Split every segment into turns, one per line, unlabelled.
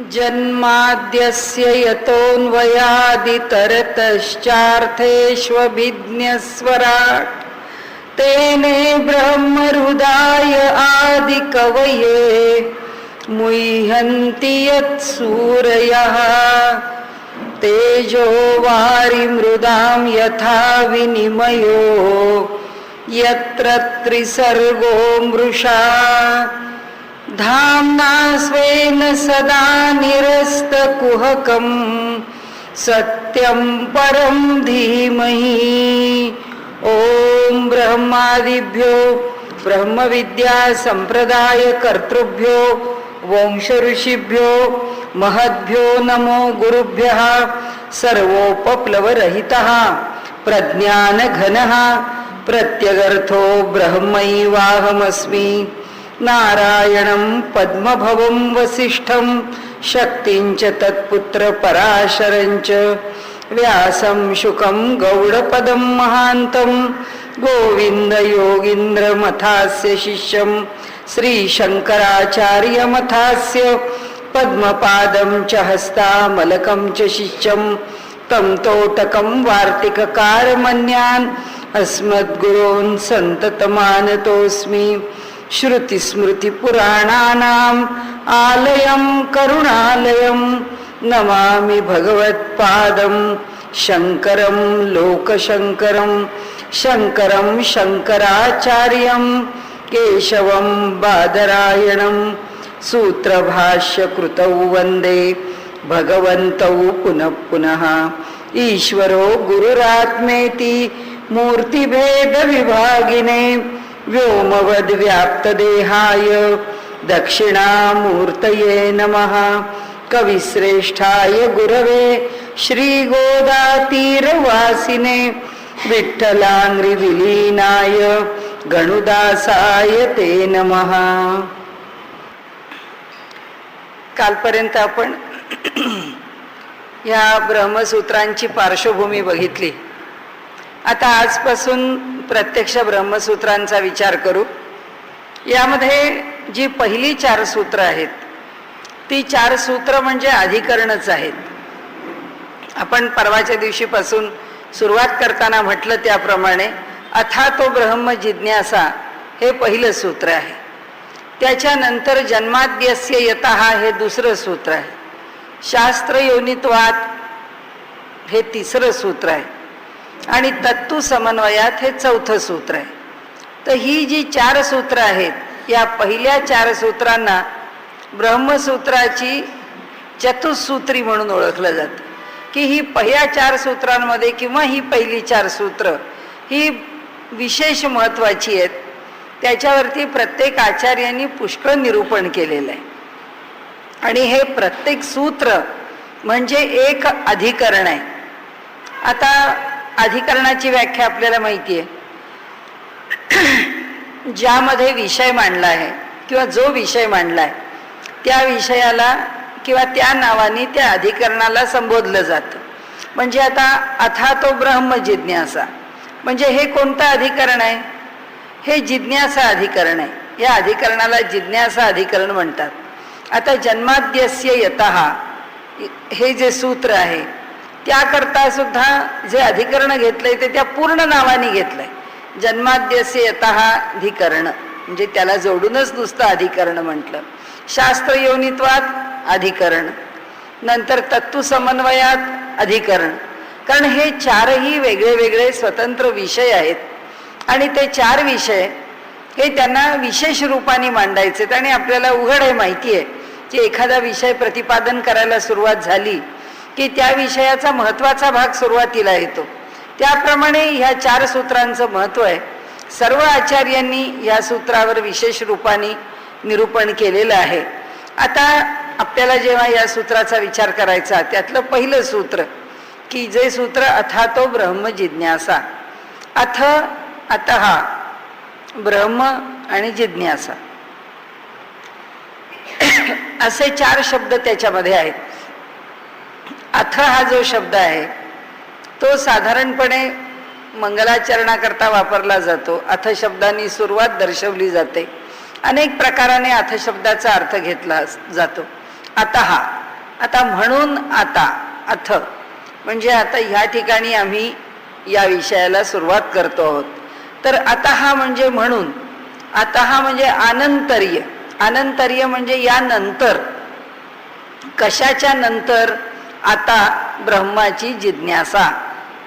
जन्माद्यस्य यतोऽन्वयादितरतश्चार्थेष्वभिज्ञस्वराट् तेने ब्रह्महृदाय आदिकवये मुह्यन्ति यत्सूरयः तेजो वारिमृदां यथा विनिमयो यत्र त्रिसर्गो मृषा धाम्ना स्वेन सदा निरस्तकुहकं सत्यं परं धीमहि। ओम ब्रह्मादिभ्यो ब्रह्मविद्या संप्रदाय कर्तृभ्यो वंश ऋषिभ्यो महद्भ्यो नमो गुरुभ्यः। सर्वोपप्लवरहितः प्रज्ञानघनः प्रत्यगर्थो ब्रह्मैवाहमस्मि। नारायणं पद्मभवं वसिष्ठं शक्तिञ्च तत्पुत्र पराशरञ्च व्यासं शुकं गौडपदं महान्तं गोविन्द योगीन्द्रमथास्य शिष्यं श्रीशङ्कराचार्यमथास्य पद्मपादं च हस्तामलकं च शिष्यं तं तोटकं वार्तिककारमन्यान् अस्मद्गुरोन् सन्ततमानतोऽस्मि। श्रुतिस्मृतिपुराणानाम् आलयं करुणालयं नमामि भगवत्पादं शङ्करं लोकशङ्करं शङ्करं शङ्कराचार्यं केशवं बादरायणं सूत्रभाष्यकृतौ वन्दे भगवन्तौ पुनः पुनः। ईश्वरो गुरुरात्मेति मूर्तिभेदविभागिने व्योमवद्व्याप्तदेहाय दक्षिणामूर्तये नमः। कविश्रेष्ठाय गुरवे श्रीगोदातीरवासिने विठ्ठलांग्रिविलीनाय गणुदासाय ते नमः। कालपर्यंत आपण या ब्रह्मसूत्रांची पार्श्वभूमी बघितली. आता आजपासून प्रत्यक्ष ब्रह्मसूत्रांचा विचार करू. यामध्ये जी पहिली 4 सूत्र आहेत ती 4 सूत्र म्हणजे अधिकरणच आहेत. आपण परवाच्या दिवशीपासून सुरुवात करताना म्हटलं त्याप्रमाणे अथा तो ब्रह्म जिज्ञासा हे पहिलं सूत्र आहे. त्याच्यानंतर जन्माद्यस्य यतः हे दुसरं सूत्र आहे. शास्त्र योनित्वात हे तिसरं सूत्र आहे आणि तत्तु समन्वयात हे चौथं सूत्र आहे. तर ही जी 4 सूत्र आहेत या पहिल्या 4 सूत्रांना ब्रह्मसूत्राची चतुसूत्री म्हणून ओळखलं जातं. की ही पहिल्या 4 सूत्रांमध्ये किंवा ही पहिली 4 सूत्र ही विशेष महत्त्वाची आहेत. त्याच्यावरती प्रत्येक आचार्यांनी पुष्कळ निरूपण केलेलं आहे. आणि हे प्रत्येक सूत्र म्हणजे एक अधिकरण आहे. आता अधिकरणाची व्याख्या आपल्याला माहिती आहे. ज्यामध्ये विषय मांडला आहे किंवा जो विषय मांडला आहे त्या विषयाला किंवा त्या नावाने त्या अधिकरणाला संबोधलं जातं. म्हणजे आता अथा तो ब्रह्म जिज्ञासा म्हणजे हे कोणतं अधिकरण आहे? हे जिज्ञासा अधिकरण आहे. या अधिकरणाला जिज्ञासा अधिकरण म्हणतात. आता जन्माद्यस्य यतः हे जे सूत्र आहे त्याकरता सुद्धा जे अधिकरण घेतलंय ते त्या पूर्ण नावाने घेतलंय. जन्माद्यस्य यतः अधिकरण म्हणजे त्याला जोडूनच नुसतं अधिकरण म्हटलं. शास्त्र योनित्वात अधिकरण, नंतर तत्व समन्वयात अधिकरण. कारण हे 4ही वेगळे वेगळे स्वतंत्र विषय आहेत आणि ते 4 विषय हे त्यांना विशेष रूपाने मांडायचे. आणि आपल्याला उघड आहे माहिती आहे की एखादा विषय प्रतिपादन करायला सुरुवात झाली की त्या विषयाचा महत्त्वाचा भाग सुरुवातीला येतो. त्याप्रमाणे ह्या 4 सूत्रांचं महत्त्व आहे. सर्व आचार्यांनी या सूत्रावर विशेष रूपाने निरूपण केलेलं आहे. आता आपल्याला जेव्हा या सूत्राचा विचार करायचा त्यातलं पहिलं सूत्र की जे सूत्र अथा तो ब्रह्म जिज्ञासा. अथ अतः ब्रह्म आणि जिज्ञासा असे 4 शब्द त्याच्यामध्ये आहेत. अथ हा जो शब्द आहे तो साधारणपणे मंगलाचरणाकरता वापरला जातो. अथ शब्दांनी सुरुवात दर्शवली जाते. अनेक प्रकाराने अथ शब्दाचा अर्थ घेतला जातो. अतः आता म्हणून आता अथ म्हणजे आता ह्या ठिकाणी आम्ही या विषयाला सुरुवात करतो आहोत. तर आता हा म्हणजे म्हणून, आता हा म्हणजे अनंतर्य. अनंतर्य म्हणजे या नंतर, कशाच्या नंतर? आता ब्रह्माची जिज्ञासा,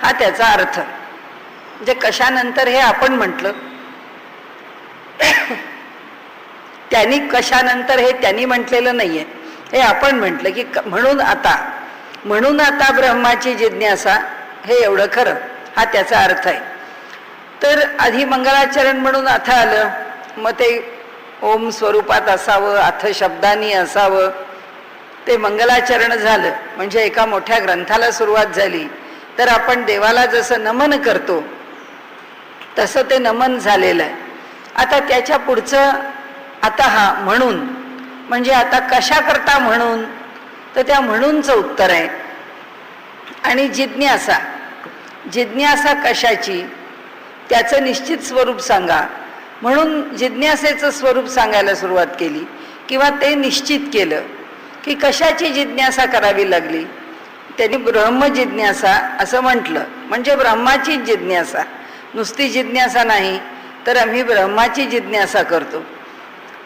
हा त्याचा अर्थ. म्हणजे कशानंतर हे आपण म्हटलं, त्यांनी कशानंतर हे त्यांनी म्हटलेलं नाहीये, हे आपण म्हटलं की म्हणून आता, म्हणून आता ब्रह्माची जिज्ञासा, हे एवढं खरं, हा त्याचा अर्थ आहे. तर आधी मंगलाचरण म्हणून अथ आलं, मग ते ओम स्वरूपात असावं, अथ शब्दानी असावं, ते मंगलाचरण झालं. म्हणजे एका मोठ्या ग्रंथाला सुरुवात झाली. तर आपण देवाला जसं नमन करतो तसं ते नमन झालेलं आहे. आता त्याच्या पुढचं आता हा म्हणून म्हणजे आता कशा करता म्हणून, तर त्या म्हणूनचं उत्तर आहे. आणि जिज्ञासा, जिज्ञासा कशाची, त्याचं निश्चित स्वरूप सांगा. म्हणून जिज्ञासेचं स्वरूप सांगायला सुरुवात केली किंवा ते निश्चित केलं की कशाची जिज्ञासा करावी लागली. त्यांनी ब्रह्मजिज्ञासा असं म्हटलं, म्हणजे ब्रह्माची जिज्ञासा, नुसती जिज्ञासा नाही तर आम्ही ब्रह्माची जिज्ञासा करतो.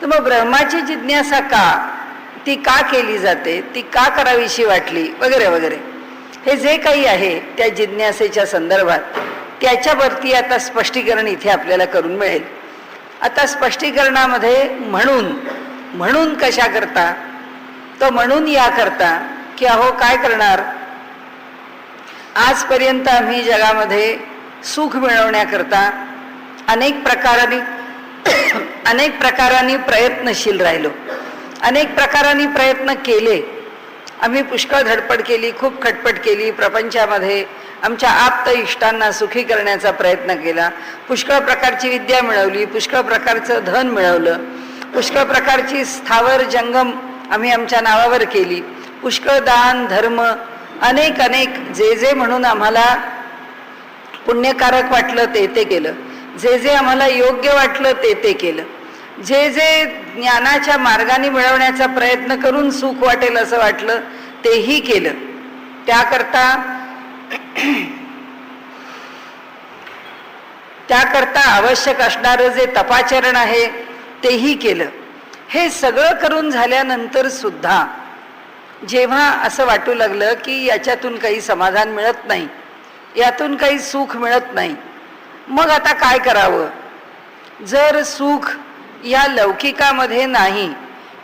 तर मग ब्रह्माची जिज्ञासा का, ती का केली जाते, ती का करावीशी वाटली, वगैरे वगैरे, हे जे काही आहे त्या जिज्ञासेच्या संदर्भात त्याच्यावरती आता स्पष्टीकरण इथे आपल्याला करून मिळेल. आता स्पष्टीकरणामध्ये म्हणून, म्हणून कशा करता, तर म्हणून या करता की अहो काय करणार, आजपर्यंत आम्ही जगामध्ये सुख मिळवण्याकरता अनेक प्रकारांनी प्रयत्नशील राहिलो, अनेक प्रकारांनी प्रयत्न केले. आम्ही पुष्कळ धडपड केली, खूप खटपट केली, प्रपंचामध्ये आमच्या आप्त इष्टांना सुखी करण्याचा प्रयत्न केला, पुष्कळ प्रकारची विद्या मिळवली, पुष्कळ प्रकारचं धन मिळवलं, पुष्कळ प्रकारची स्थावर जंगम आम्ही आमच्या नावावर केली, पुष्कळ दान धर्म अनेक अनेक जे जे म्हणून आम्हाला पुण्यकारक वाटलं ते ते केलं, जे जे आम्हाला योग्य वाटलं ते ते केलं, जे जे ज्ञानाच्या मार्गाने मिळवण्याचा प्रयत्न करून सुख वाटेल असं वाटलं तेही केलं. त्याकरता आवश्यक असणारं जे तपाचरण आहे तेही केलं. हे सगळं करून झाल्यानंतर सुद्धा जेव्हा असं वाटू लागलं की याच्यातून काही समाधान मिळत नाही, यातून काही सुख मिळत नाही, मग आता काय करावं. जर सुख या लौकिकामध्ये नाही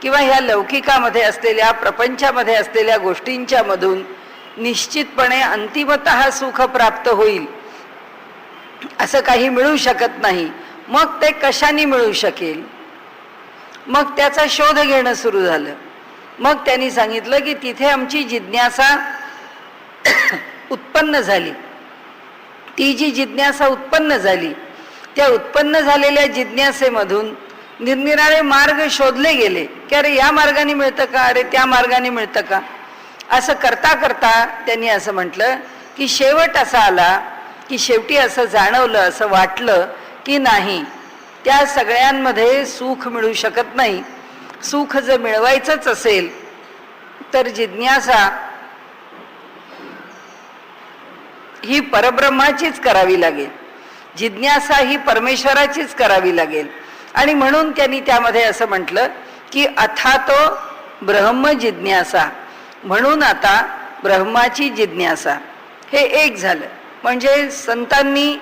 किंवा ह्या लौकिकामध्ये असलेल्या प्रपंचामध्ये असलेल्या गोष्टींच्या मधून निश्चितपणे अंतिमतः सुख प्राप्त होईल असं काही मिळू शकत नाही, मग ते कशाने मिळू शकेल. मग त्याचा शोध घेणं सुरू झालं. मग त्यांनी सांगितलं की तिथे आमची जिज्ञासा उत्पन्न झाली. ती जी जिज्ञासा उत्पन्न झाली त्या उत्पन्न झालेल्या जिज्ञासेमधून निरनिराळे मार्ग शोधले गेले की अरे या मार्गाने मिळतं का, अरे त्या मार्गाने मिळतं का. असं करता करता त्यांनी असं म्हटलं की शेवट असा आला की शेवटी असं जाणवलं, असं वाटलं की नाही, त्या सगळ्यांमध्ये सुख मिळू शकत नाही. सुख जर मिळवायचंच असेल तर जिज्ञासा ही परब्रह्माचीच करावी लागेल, जिज्ञासा ही परमेश्वराचीच करावी लागेल. आणि म्हणून त्यांनी त्यामध्ये असं म्हटलं की अथातो ब्रह्म जिज्ञासा, म्हणून आता ब्रह्माची जिज्ञासा. हे एक झालं. म्हणजे संतांनी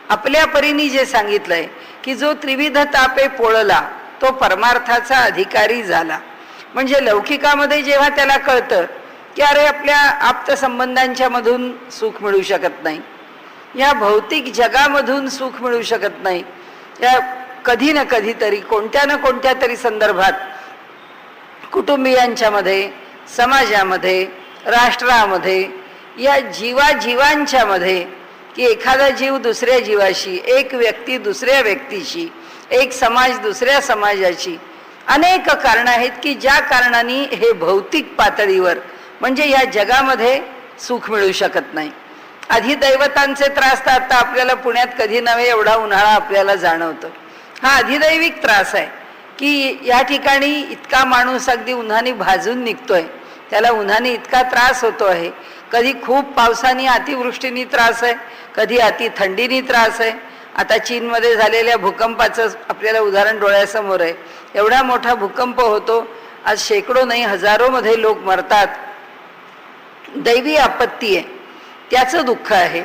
आपल्या परीने जे सांगितलंय की जो त्रिविध तापे पोळला तो परमार्थाचा अधिकारी झाला. म्हणजे लौकिकामध्ये जेव्हा त्याला कळतं की अरे आपल्या आप्तसंबंधांच्या मधून सुख मिळू शकत नाही, या भौतिक जगामधून सुख मिळू शकत नाही, या कधी ना कधीतरी कोणत्या ना कोणत्या तरी संदर्भात कुटुंबियांच्या मध्ये, समाजामध्ये, राष्ट्रामध्ये, या जीवांच्या मध्ये, की एखादा जीव दुसऱ्या जीवाशी, एक व्यक्ती दुसऱ्या व्यक्तीशी, एक समाज दुसऱ्या समाजाशी, अनेक कारणं आहेत की ज्या कारणाने हे भौतिक पातळीवर म्हणजे या जगामध्ये सुख मिळू शकत नाही. अधिदैवतांचे त्रास तर आता आपल्याला पुण्यात कधी नव्हे एवढा उन्हाळा आपल्याला जाणवतो. हा अधिदैविक त्रास आहे की या ठिकाणी इतका माणूस अगदी उन्हाने भाजून निघतोय त्याला उन्हाने इतका त्रास होतो आहे, कधी खूप पावसाने अतिवृष्टीने त्रास आहे, कधी अति थंडीने त्रास आहे. आता चीनमध्ये झालेल्या भूकंपाचं आपल्याला उदाहरण डोळ्यासमोर आहे. एवढा मोठा भूकंप होतो, आज शेकडो नाही हजारोमध्ये लोक मरतात. दैवी आपत्ती आहे, त्याचं दुःख आहे.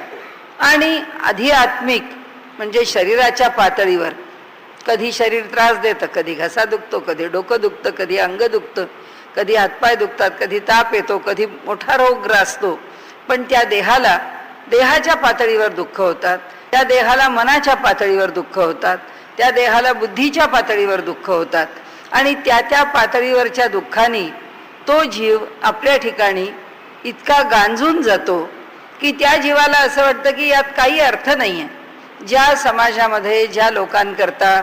आणि आध्यात्मिक म्हणजे शरीराच्या पातळीवर कधी शरीर त्रास देतं, कधी घसा दुखतो, कधी डोकं दुखतं, कधी अंग दुखतं, कधी हातपाय दुखतात, कधी ताप येतो, कधी मोठा रोग ग्रासतो. पण त्या देहाला देहाच्या पातळीवर दुःख होतात, त्या देहाला मनाच्या पातळीवर दुःख होतात, त्या देहाला बुद्धीच्या पातळीवर दुःख होतात. आणि त्या त्या पातळीवरच्या दुःखाने तो जीव आपल्या ठिकाणी इतका गांजून जातो की त्या जीवाला असं वाटतं की यात काही अर्थ नाही आहे. ज्या समाजामध्ये ज्या लोकांकरता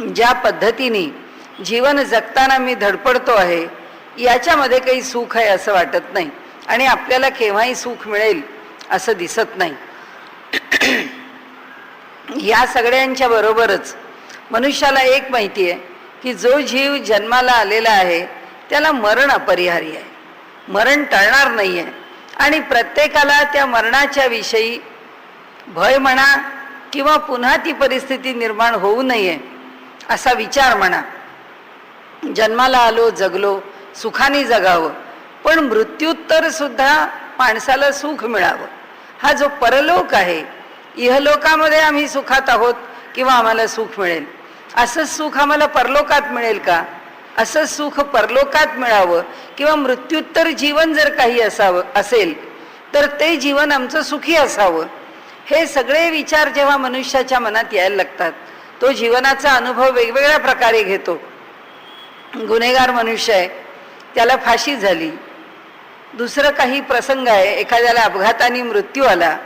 ज्या पद्धतीने जीवन जगताना मी धडपडतो आहे, याच्यामध्ये काही सुख आहे असं वाटत नाही आणि आपल्याला केव्हाही सुख मिळेल असं दिसत नाही. या सगळ्यांच्या बरोबरच मनुष्याला एक माहिती आहे की जो जीव जन्माला आलेला आहे त्याला मरण अपरिहार्य आहे, मरण टळणार नाही आहे. आणि प्रत्येकाला त्या मरणाच्या विषयी भय म्हणा किंवा पुन्हा ती परिस्थिती निर्माण होऊ नये असा विचार म्हणा. जन्माला आलो, जगलो, सुखाने जगावं, पण मृत्यूत्तर सुद्धा माणसाला सुख मिळावं. हा जो परलोक आहे, इहलोकामध्ये आम्ही सुखात आहोत किंवा आम्हाला सुख मिळेल, असं सुख आम्हाला परलोकात मिळेल का? असं सुख परलोकात मिळावं किंवा मृत्यूत्तर जीवन जर काही असेल तर ते जीवन आमचं सुखी असावं. हे सगळे विचार जेव्हा मनुष्याच्या मनात यायला लागतात, तो जीवनाचा अनुभव वेगवेगळ्या प्रकारे घेतो. गुन्हेगार मनुष्य आहे, त्याला फाशी झाली, दुसरं काही प्रसंग आहे, एखाद्याला अपघाताने मृत्यू आला,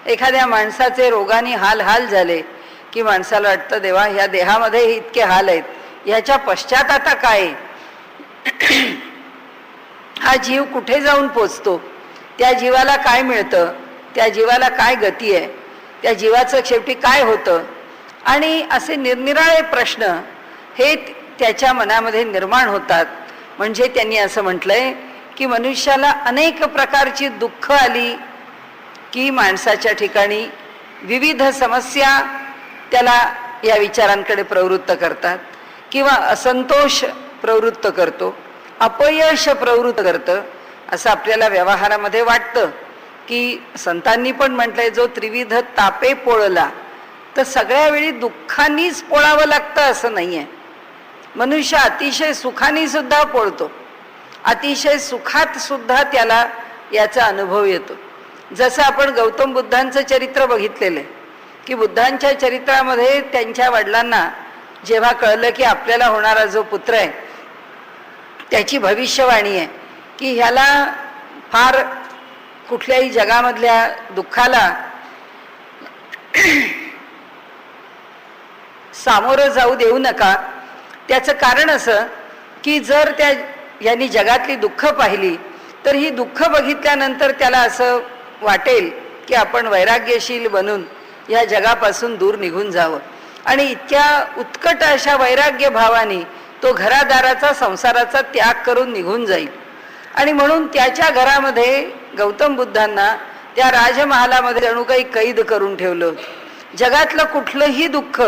एखाद्या माणसाचे रोगाने हाल झाले की माणसाला वाटतं देवा ह्या देहामध्ये इतके हाल आहेत, ह्याच्या पश्चात आता काय? हा जीव कुठे जाऊन पोचतो? त्या जीवाला काय मिळतं? त्या जीवाला काय गती आहे? त्या जीवाचं शेवटी काय होतं? आणि असे निरनिराळे प्रश्न हे त्याच्या मनामध्ये निर्माण होतात. म्हणजे त्यांनी असं म्हटलंय की मनुष्याला अनेक प्रकारची दुःख आली की माणसाच्या ठिकाणी विविध समस्या त्याला या विचारांकडे प्रवृत्त करतात किंवा असंतोष प्रवृत्त करतो, अपयश प्रवृत्त करतं. असं आपल्याला व्यवहारामध्ये वाटतं की संतांनी पण म्हटलंय जो त्रिविध तापे पोळला, तर सगळ्या वेळी दुःखांनीच पोळावं लागतं असं नाही आहे. मनुष्य अतिशय सुखाने सुद्धा पोळतो, अतिशय सुखात सुद्धा त्याला याचा अनुभव येतो. जसं आपण गौतम बुद्धांचं चरित्र बघितलेलं आहे की बुद्धांच्या चरित्रामध्ये त्यांच्या वडिलांना जेव्हा कळलं की आपल्याला होणारा जो पुत्र आहे त्याची भविष्यवाणी आहे की ह्याला फार कुठल्याही जगामधल्या दुःखाला सामोरं जाऊ देऊ नका. त्याचं कारण असं की जर यांनी जगातली दुःख पाहिली तर ही दुःख बघितल्यानंतर त्याला असं वाटेल की आपण वैराग्यशील बनून या जगापासून दूर निघून जावं. आणि इतक्या उत्कट अशा वैराग्य भावाने तो घरादाराचा संसाराचा त्याग करून निघून जाईल. आणि म्हणून त्याच्या घरामध्ये गौतम बुद्धांना त्या राजमहालामध्ये जणू काही कैद करून ठेवलं होतं. जगातलं कुठलंही दुःख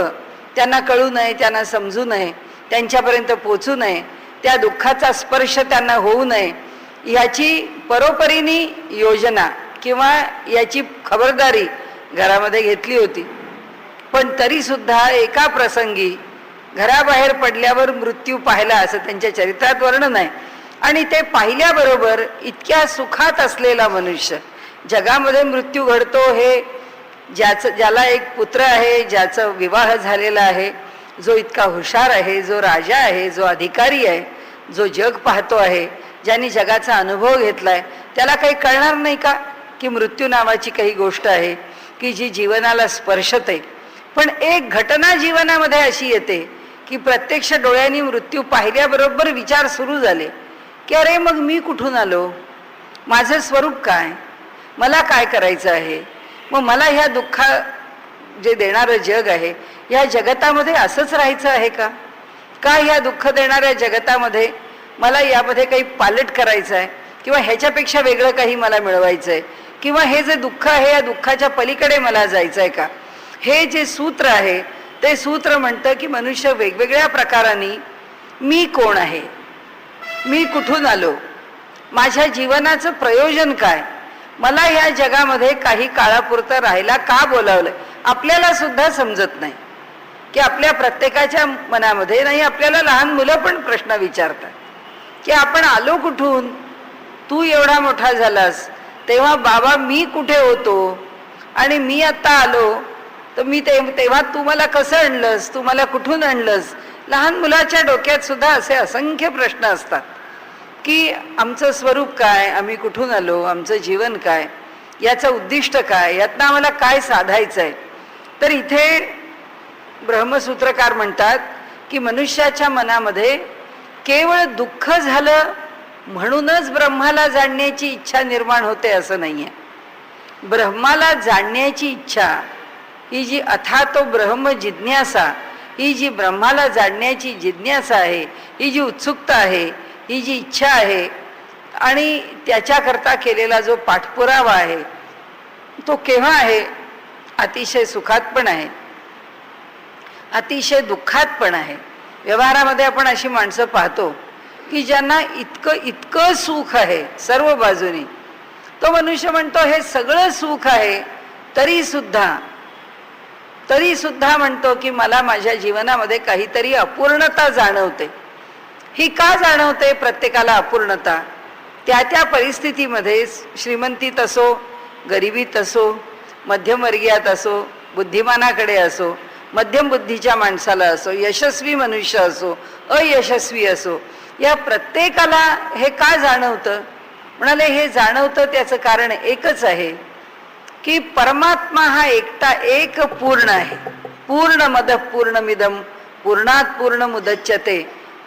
त्यांना कळू नये, त्यांना समजू नये, त्यांच्यापर्यंत पोचू नये, त्या दुःखाचा स्पर्श त्यांना होऊ नये, याची परोपरीने योजना किंवा याची खबरदारी घरामध्ये घेतली होती. पण तरी सुद्धा एका प्रसंगी घराबाहेर पडल्यावर मृत्यू पाहिला असं त्यांच्या चरित्रात वर्णन आहे. आणि ते पाहिल्याबरोबर इतक्या सुखात असलेला मनुष्य, जगामध्ये मृत्यू घडतो हे ज्याला एक पुत्र आहे, ज्याचं विवाह झालेला आहे, जो इतका हुशार आहे, जो राजा आहे, जो अधिकारी आहे, जो जग पाहतो आहे, ज्यांनी जगाचा अनुभव घेतलाय, त्याला काही कळणार नाही का की मृत्यू नावाची काही गोष्ट आहे की जी जीवनाला स्पर्शते. पण एक घटना जीवनामध्ये अशी येते की प्रत्यक्ष डोळ्यांनी मृत्यू पाहिल्याबरोबर विचार सुरू झाले की अरे मग मी कुठून आलो, माझं स्वरूप काय, मला काय करायचं आहे, मग मला ह्या दुःखा जे देणारं जग आहे या जगतामध्ये असंच राहायचं आहे का? ह्या दुःख देणाऱ्या जगतामध्ये मला यामध्ये काही पालट करायचं आहे किंवा ह्याच्यापेक्षा वेगळं काही मला मिळवायचं आहे, किंवा हे जे दुःख आहे या दुःखाच्या पलीकडे मला जायचं आहे का, हे जे सूत्र आहे ते सूत्र म्हणतं की मनुष्य वेगवेगळ्या प्रकारांनी मी कोण आहे, मी कुठून आलो, माझ्या जीवनाचं प्रयोजन काय, मला ह्या जगामध्ये काही काळापुरतं राहायला का बोलावलंय, आपल्याला सुद्धा समजत नाही. की आपल्या प्रत्येकाच्या मनामध्ये, नाही आपल्याला लहान मुलं पण प्रश्न विचारतात की आपण आलो कुठून, तू एवढा मोठा झालास तेव्हा बाबा मी कुठे होतो, आणि मी आता आलो तर मी तेव्हा तू मला कसं आणलंस, तू मला कुठून आणलंस. लहान मुलाच्या डोक्यात सुद्धा असे असंख्य प्रश्न असतात की आमचं स्वरूप काय, आम्ही कुठून आलो, आमचं जीवन काय, याचं उद्दिष्ट काय, यातनं आम्हाला काय साधायचं आहे. तर इथे ब्रह्मसूत्रकार म्हणतात की मनुष्याच्या मनामध्ये केवळ दुःख झालं म्हणूनच ब्रह्माला जाणण्याची इच्छा निर्माण होते असं नाही आहे. ब्रह्माला जाणण्याची इच्छा ही जी अथातो ब्रह्म जिज्ञासा, ही जी ब्रह्माला जाणण्याची जिज्ञासा आहे, ही जी उत्सुकता आहे, ही जी इच्छा आहे, आणि त्याच्याकरता केलेला जो पाठपुरावा आहे तो केव्हा आहे, अतिशय सुखात पण आहे, अतिशय दुःखात पण आहे. व्यवहारामध्ये आपण अशी माणसं पाहतो की ज्यांना इतकं इतकं सुख आहे सर्व बाजूनी, तो मनुष्य म्हणतो हे सगळं सुख आहे तरी सुद्धा म्हणतो की मला माझ्या जीवनामध्ये काहीतरी अपूर्णता जाणवते. ही का जाणवते प्रत्येकाला अपूर्णता, त्या त्या परिस्थितीमध्ये, श्रीमंतीत असो, गरिबीत असो, मध्यमवर्गीयात असो, बुद्धिमानाकडे असो, मध्यम बुद्धीच्या माणसाला असो, यशस्वी मनुष्य असो, अयशस्वी असो, या प्रत्येकाला हे का जाणवतं. म्हणाले हे जाणवतं त्याचं कारण एकच आहे की परमात्मा हा एकटा एक पूर्ण आहे. पूर्ण मद पूर्णमिदम पूर्णात पूर्ण मुदच्यते,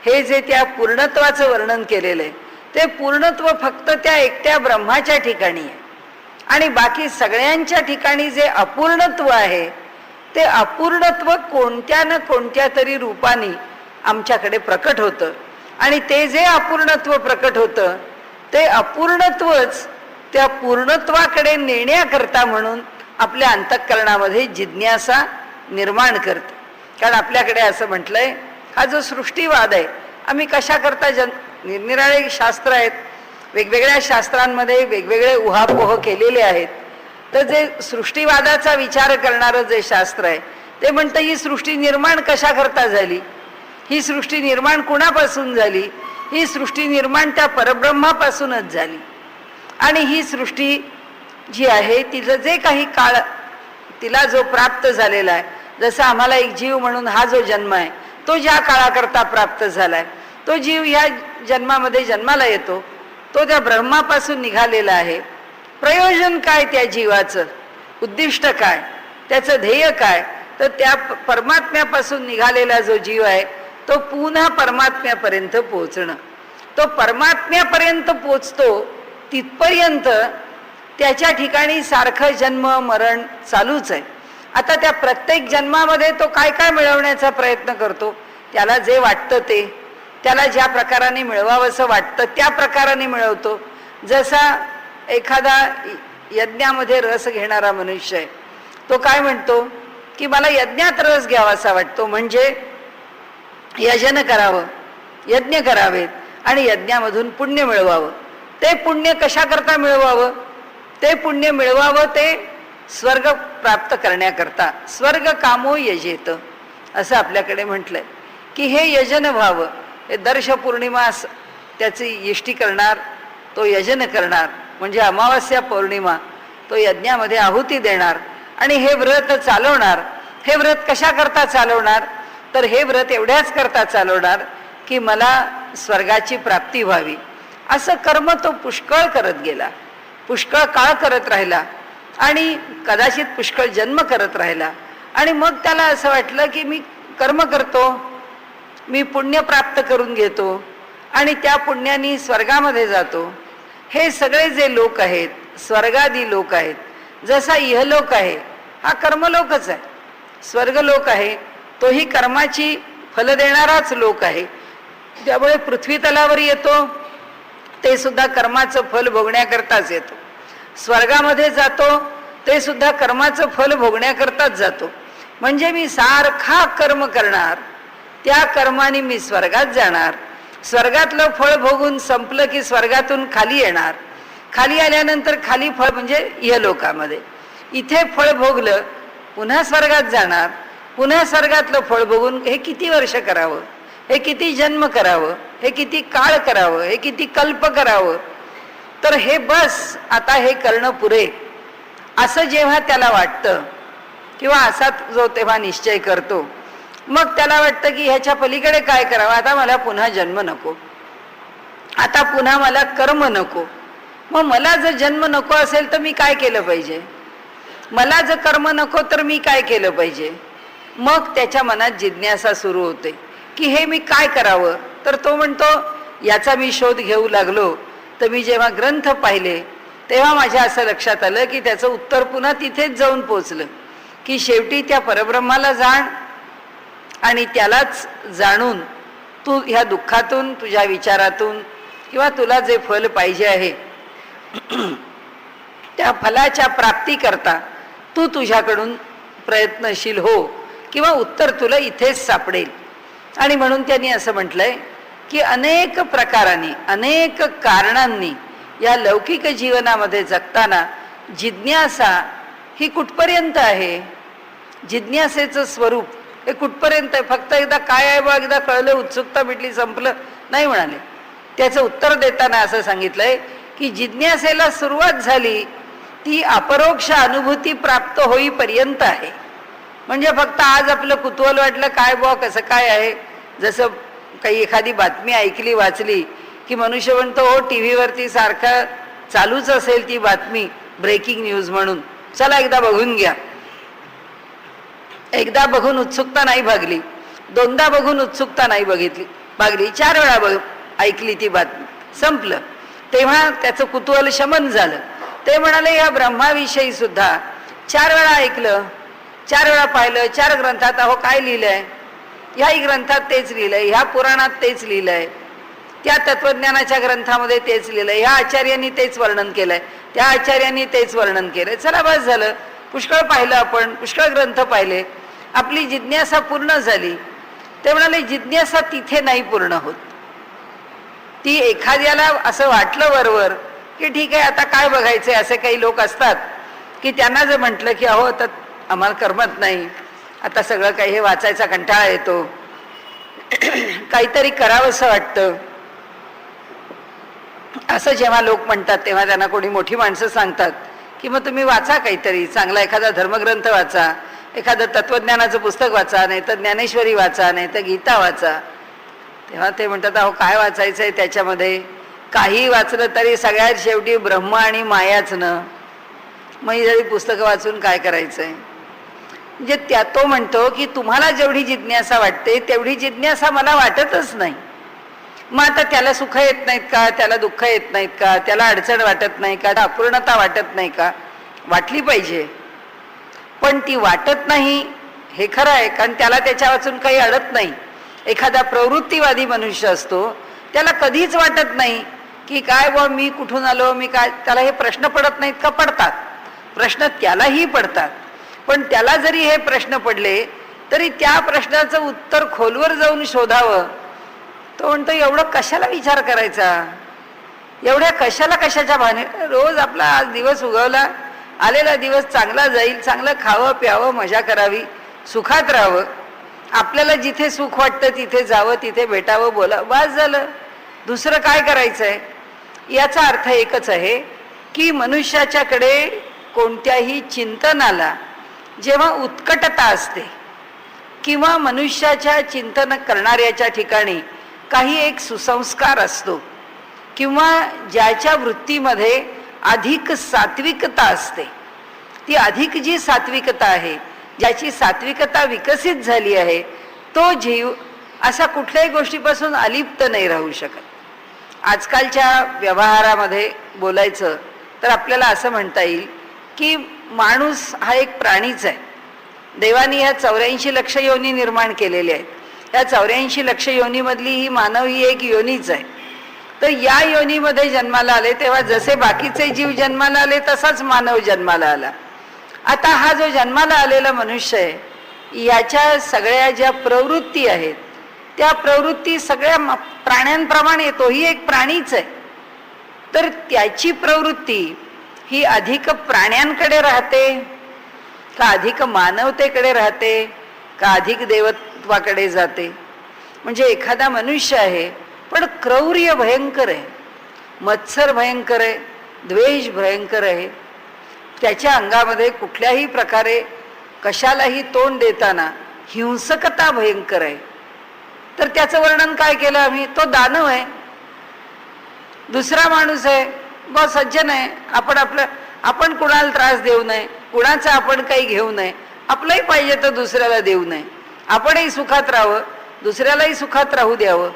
हे जे त्या पूर्णत्वाचं वर्णन केलेलं आहे ते पूर्णत्व फक्त त्या एकट्या ब्रह्माच्या ठिकाणी आहे, आणि बाकी सगळ्यांच्या ठिकाणी जे अपूर्णत्व आहे ते अपूर्णत्व कोणत्या न कोणत्या तरी रूपाने आमच्याकडे प्रकट होतं, आणि ते जे अपूर्णत्व प्रकट होतं ते अपूर्णत्वच त्या पूर्णत्वाकडे नेण्याकरता म्हणून आपल्या अंतःकरणामध्ये जिज्ञासा निर्माण करते. कारण आपल्याकडे असं म्हटलंय, हा जो सृष्टीवाद आहे, आम्ही कशा करता निरनिराळे शास्त्र आहेत, वेगवेगळ्या शास्त्रांमध्ये वेगवेगळे उहापोह केलेले आहेत. तर जे सृष्टीवादाचा विचार करणारं जे शास्त्र आहे ते म्हणतं ही सृष्टी निर्माण कशा करता झाली, ही सृष्टी निर्माण कुणापासून झाली, ही सृष्टी निर्माण त्या परब्रह्मापासूनच झाली, आणि ही सृष्टी जी आहे तिचं जे काही काळ तिला जो प्राप्त झालेला आहे, जसं आम्हाला एक जीव म्हणून हा जो जन्म आहे तो ज्या काळाकरता प्राप्त झालाय, तो जीव ह्या जन्मामध्ये जन्माला येतो, तो त्या ब्रह्मापासून निघालेला आहे. प्रयोजन काय त्या जीवाचं, उद्दिष्ट काय, त्याचं ध्येय काय, तर त्या परमात्म्यापासून निघालेला जो जीव आहे तो पुन्हा परमात्म्यापर्यंत पोहोचणं. तो परमात्म्यापर्यंत पोचतो तिथपर्यंत त्याच्या ठिकाणी सारखं जन्म मरण चालूच आहे. आता त्या प्रत्येक जन्मामध्ये तो काय काय मिळवण्याचा प्रयत्न करतो, त्याला जे वाटतं ते, त्याला ज्या प्रकाराने मिळवावंसं वाटतं त्या प्रकाराने मिळवतो. जसा एखादा यज्ञामध्ये रस घेणारा मनुष्य आहे, तो काय म्हणतो की मला यज्ञात रस घ्यावासा वाटतो, म्हणजे यजन करावं, यज्ञ करावेत आणि यज्ञामधून पुण्य मिळवावं. ते पुण्य कशा करता मिळवावं, ते पुण्य मिळवावं ते स्वर्ग प्राप्त करण्याकरता. स्वर्ग कामो यजेत असं आपल्याकडे म्हटलंय की हे यजन व्हावं. हे दर्श पौर्णिमा त्याची यष्टी करणार, तो यजन करणार, म्हणजे अमावास्या पौर्णिमा तो यज्ञामध्ये आहुती देणार आणि हे व्रत चालवणार. हे व्रत कशा करता चालवणार, तर हे व्रत एवढ्याच करता चालवणार की मला स्वर्गाची प्राप्ती व्हावी. असं कर्म तो पुष्कळ करत गेला, पुष्कळ काळ करत राहिला आणि कदाचित पुष्कळ जन्म करत राहिला, आणि मग त्याला असं वाटलं की मी कर्म करतो, मी पुण्य प्राप्त करून घेतो आणि त्या पुण्याने स्वर्गामध्ये जातो. हे सगळे जे लोक आहेत, स्वर्गादी लोक आहेत, जसा इहलोक आहे हा कर्मलोकच आहे, स्वर्गलोक आहे तोही कर्माची फल देणाराच लोक आहे. त्यामुळे पृथ्वी तलावर येतो ते सुद्धा कर्माचं फल भोगण्याकरताच येतो. स्वर्गामध्ये जातो ते सुद्धा कर्माचं फल भोगण्याकरताच जातो. म्हणजे मी सारखा कर्म करणार, त्या कर्माने मी स्वर्गात जाणार, स्वर्गातलं फळ भोगून संपलं की स्वर्गातून खाली येणार, खाली आल्यानंतर खाली फळ म्हणजे इहलोकामध्ये, इथे फळ भोगलं पुन्हा स्वर्गात जाणार, पुन्हा स्वर्गातलं फळ भोगून हे किती वर्ष करावं, हे किती जन्म करावं, हे किती काळ करावं, हे किती कल्प करावं. तर हे बस आता हे करणं पुरे असं जेव्हा त्याला वाटतं किंवा असा जो तेव्हा निश्चय करतो, मग त्याला वाटतं की ह्याच्या पलीकडे काय करावं, आता मला पुन्हा जन्म नको, आता पुन्हा मला कर्म नको. मग मला जर जन्म नको असेल तर मी काय केलं पाहिजे, मला जर कर्म नको तर मी काय केलं पाहिजे. मग त्याच्या मनात जिज्ञासा सुरू होते की हे मी काय करावं. तर तो म्हणतो याचा मी शोध घेऊ लागलो तर मी जेव्हा ग्रंथ पाहिले तेव्हा माझ्या असं लक्षात आलं की त्याचं उत्तर पुन्हा तिथेच जाऊन पोचलं की शेवटी त्या परब्रह्माला जाण आणि त्यालाच जाणून तू ह्या दुःखातून, तुझ्या विचारातून किंवा तुला जे फल पाहिजे आहे त्या फलाच्या प्राप्तीकरता तू तुझ्याकडून प्रयत्नशील हो किंवा उत्तर तुला इथेच सापडेल. आणि म्हणून त्यांनी असं म्हटलंय की अनेक प्रकारांनी, अनेक कारणांनी या लौकिक जीवनामध्ये जगताना जिज्ञासा ही कुठपर्यंत आहे, जिज्ञासेचं स्वरूप हे कुठपर्यंत आहे. फक्त एकदा काय आहे बा, एकदा कळलं, उत्सुकता मिटली, संपलं नाही म्हणाले. त्याचं उत्तर देताना असं सांगितलंय की जिज्ञासेला सुरुवात झाली ती अपरोक्ष अनुभूती प्राप्त होईपर्यंत आहे. म्हणजे फक्त आज आपलं कुतूहल वाटलं काय बुवा कसं काय आहे, जसं काही एखादी बातमी ऐकली वाचली की मनुष्य म्हणतो हो टी व्हीवरती सारखं चालूच असेल ती बातमी, ब्रेकिंग न्यूज म्हणून, चला एकदा बघून घ्या. एकदा बघून उत्सुकता नाही भागली, दोनदा बघून उत्सुकता नाही भागली, 4 वेळा ऐकली ती बातमी, संपलं. तेव्हा त्याचं कुतूहल शमन झालं. ते म्हणाले या ब्रह्माविषयी सुद्धा 4 वेळा ऐकलं, 4 वेळा पाहिलं, 4 ग्रंथात अहो काय लिहिलंय, ह्याही ग्रंथात तेच लिहिलंय, ह्या पुराणात तेच लिहिलंय, त्या तत्वज्ञानाच्या ग्रंथामध्ये तेच लिहिलंय, ह्या आचार्यांनी तेच वर्णन केलंय, त्या आचार्यांनी तेच वर्णन केलंय. चला बस झालं, पुष्कळ पाहिलं आपण, पुष्कळ ग्रंथ पाहिले, आपली जिज्ञासा पूर्ण झाली. ते म्हणाले जिज्ञासा तिथे नाही पूर्ण होत. ती एखाद्याला असं वाटलं वरवर की ठीक आहे आता काय बघायचंय, असे काही लोक असतात की त्यांना जर म्हटलं की अहो आता आम्हाला करमत नाही, आता सगळं काही हे वाचायचा कंटाळा येतो, काहीतरी करावंसं वाटतं, असं जेव्हा लोक म्हणतात तेव्हा त्यांना कोणी मोठी माणसं सांगतात की मग तुम्ही वाचा काहीतरी चांगला, एखादा धर्मग्रंथ वाचा, एखादं तत्वज्ञानाचं पुस्तक वाचा, नाही तर ज्ञानेश्वरी वाचा, नाही तर गीता वाचा. तेव्हा ते म्हणतात अहो काय वाचायचंय त्याच्यामध्ये, काही वाचलं तरी सगळ्यात शेवटी ब्रह्म आणि मायाच न, मग ही पुस्तकं वाचून काय करायचंय. म्हणजे तो म्हणतो की तुम्हाला जेवढी जिज्ञासा वाटते तेवढी जिज्ञासा मला वाटतच नाही. मग आता त्याला सुख येत नाहीत का, त्याला दुःख येत नाहीत का, त्याला अडचण वाटत नाही का, अपूर्णता वाटत नाही का, वाटली पाहिजे. पण ती वाटत नाही हे खरं आहे, कारण त्याला त्याच्या वाचून काही अडत नाही. एखादा प्रवृत्तीवादी मनुष्य असतो त्याला कधीच वाटत नाही की काय बुवा मी कुठून आलो, मी काय, त्याला हे प्रश्न पडत नाहीत का, पडतात प्रश्न, त्यालाही पडतात. पण त्याला जरी हे प्रश्न पडले तरी त्या प्रश्नाचं उत्तर खोलवर जाऊन शोधावं. तो म्हणतो एवढं कशाला विचार करायचा, एवढ्या कशाच्या भाने, रोज आपला आज दिवस उगवला, आलेला दिवस चांगला जाईल, चांगलं खावं प्यावं, मजा करावी, सुखात राहावं, आपल्याला जिथे सुख वाटतं तिथे जावं, तिथे भेटावं, बोलावं, बस झालं, दुसरं काय करायचंय. याचा अर्थ एकच आहे की मनुष्याच्याकडे कोणत्याही चिंतनाला जेव्हा उत्कटता असते किंवा मनुष्याच्या चिंतन करणाऱ्याच्या ठिकाणी काही एक सुसंस्कार असतो किंवा ज्याच्या वृत्तीमध्ये अधिक सात्विकता असते, ती अधिक जी सात्विकता आहे, ज्याची सात्विकता विकसित झाली आहे, तो जीव अशा कुठल्याही गोष्टीपासून अलिप्त नाही राहू शकत. आजकालच्या व्यवहारामध्ये बोलायचं तर आपल्याला असं म्हणता येईल की माणूस हा एक प्राणीच आहे. देवानी ह्या 84 लक्ष योनी निर्माण केलेले आहेत. या 84 लक्ष योनीमधली ही मानव ही एक योनीच आहे. तर या योनीमध्ये जन्माला आले तेव्हा जसे बाकीचे जीव जन्माला आले तसाच मानव जन्माला आला. आता हा जो जन्माला आलेला मनुष्य आहे याच्या सगळ्या ज्या प्रवृत्ती आहेत त्या प्रवृत्ती सगळ्या प्राण्यांप्रमाणे, तोही एक प्राणीच आहे. तर त्याची प्रवृत्ती ही अधिक प्राण्यांकडे राहते का अधिक मानवतेकडे राहते का अधिक देवत्वाकडे जाते. म्हणजे एखादा मनुष्य आहे पण क्रौर्य भयंकर आहे, मत्सर भयंकर आहे, द्वेष भयंकर आहे, त्याच्या अंगामध्ये कुठल्याही प्रकारे कशालाही तोंड देताना हिंसकता भयंकर आहे. तर त्याचं वर्णन काय केलं आम्ही, तो दानव आहे. दुसरा माणूस आहे बा सज्जन आहे, आपण कुणाला त्रास देऊ नये, कुणाचं आपण काही घेऊ नये, आपलंही पाहिजे तर दुसऱ्याला देऊ नये, आपणही सुखात राहावं, दुसऱ्यालाही सुखात राहू द्यावं,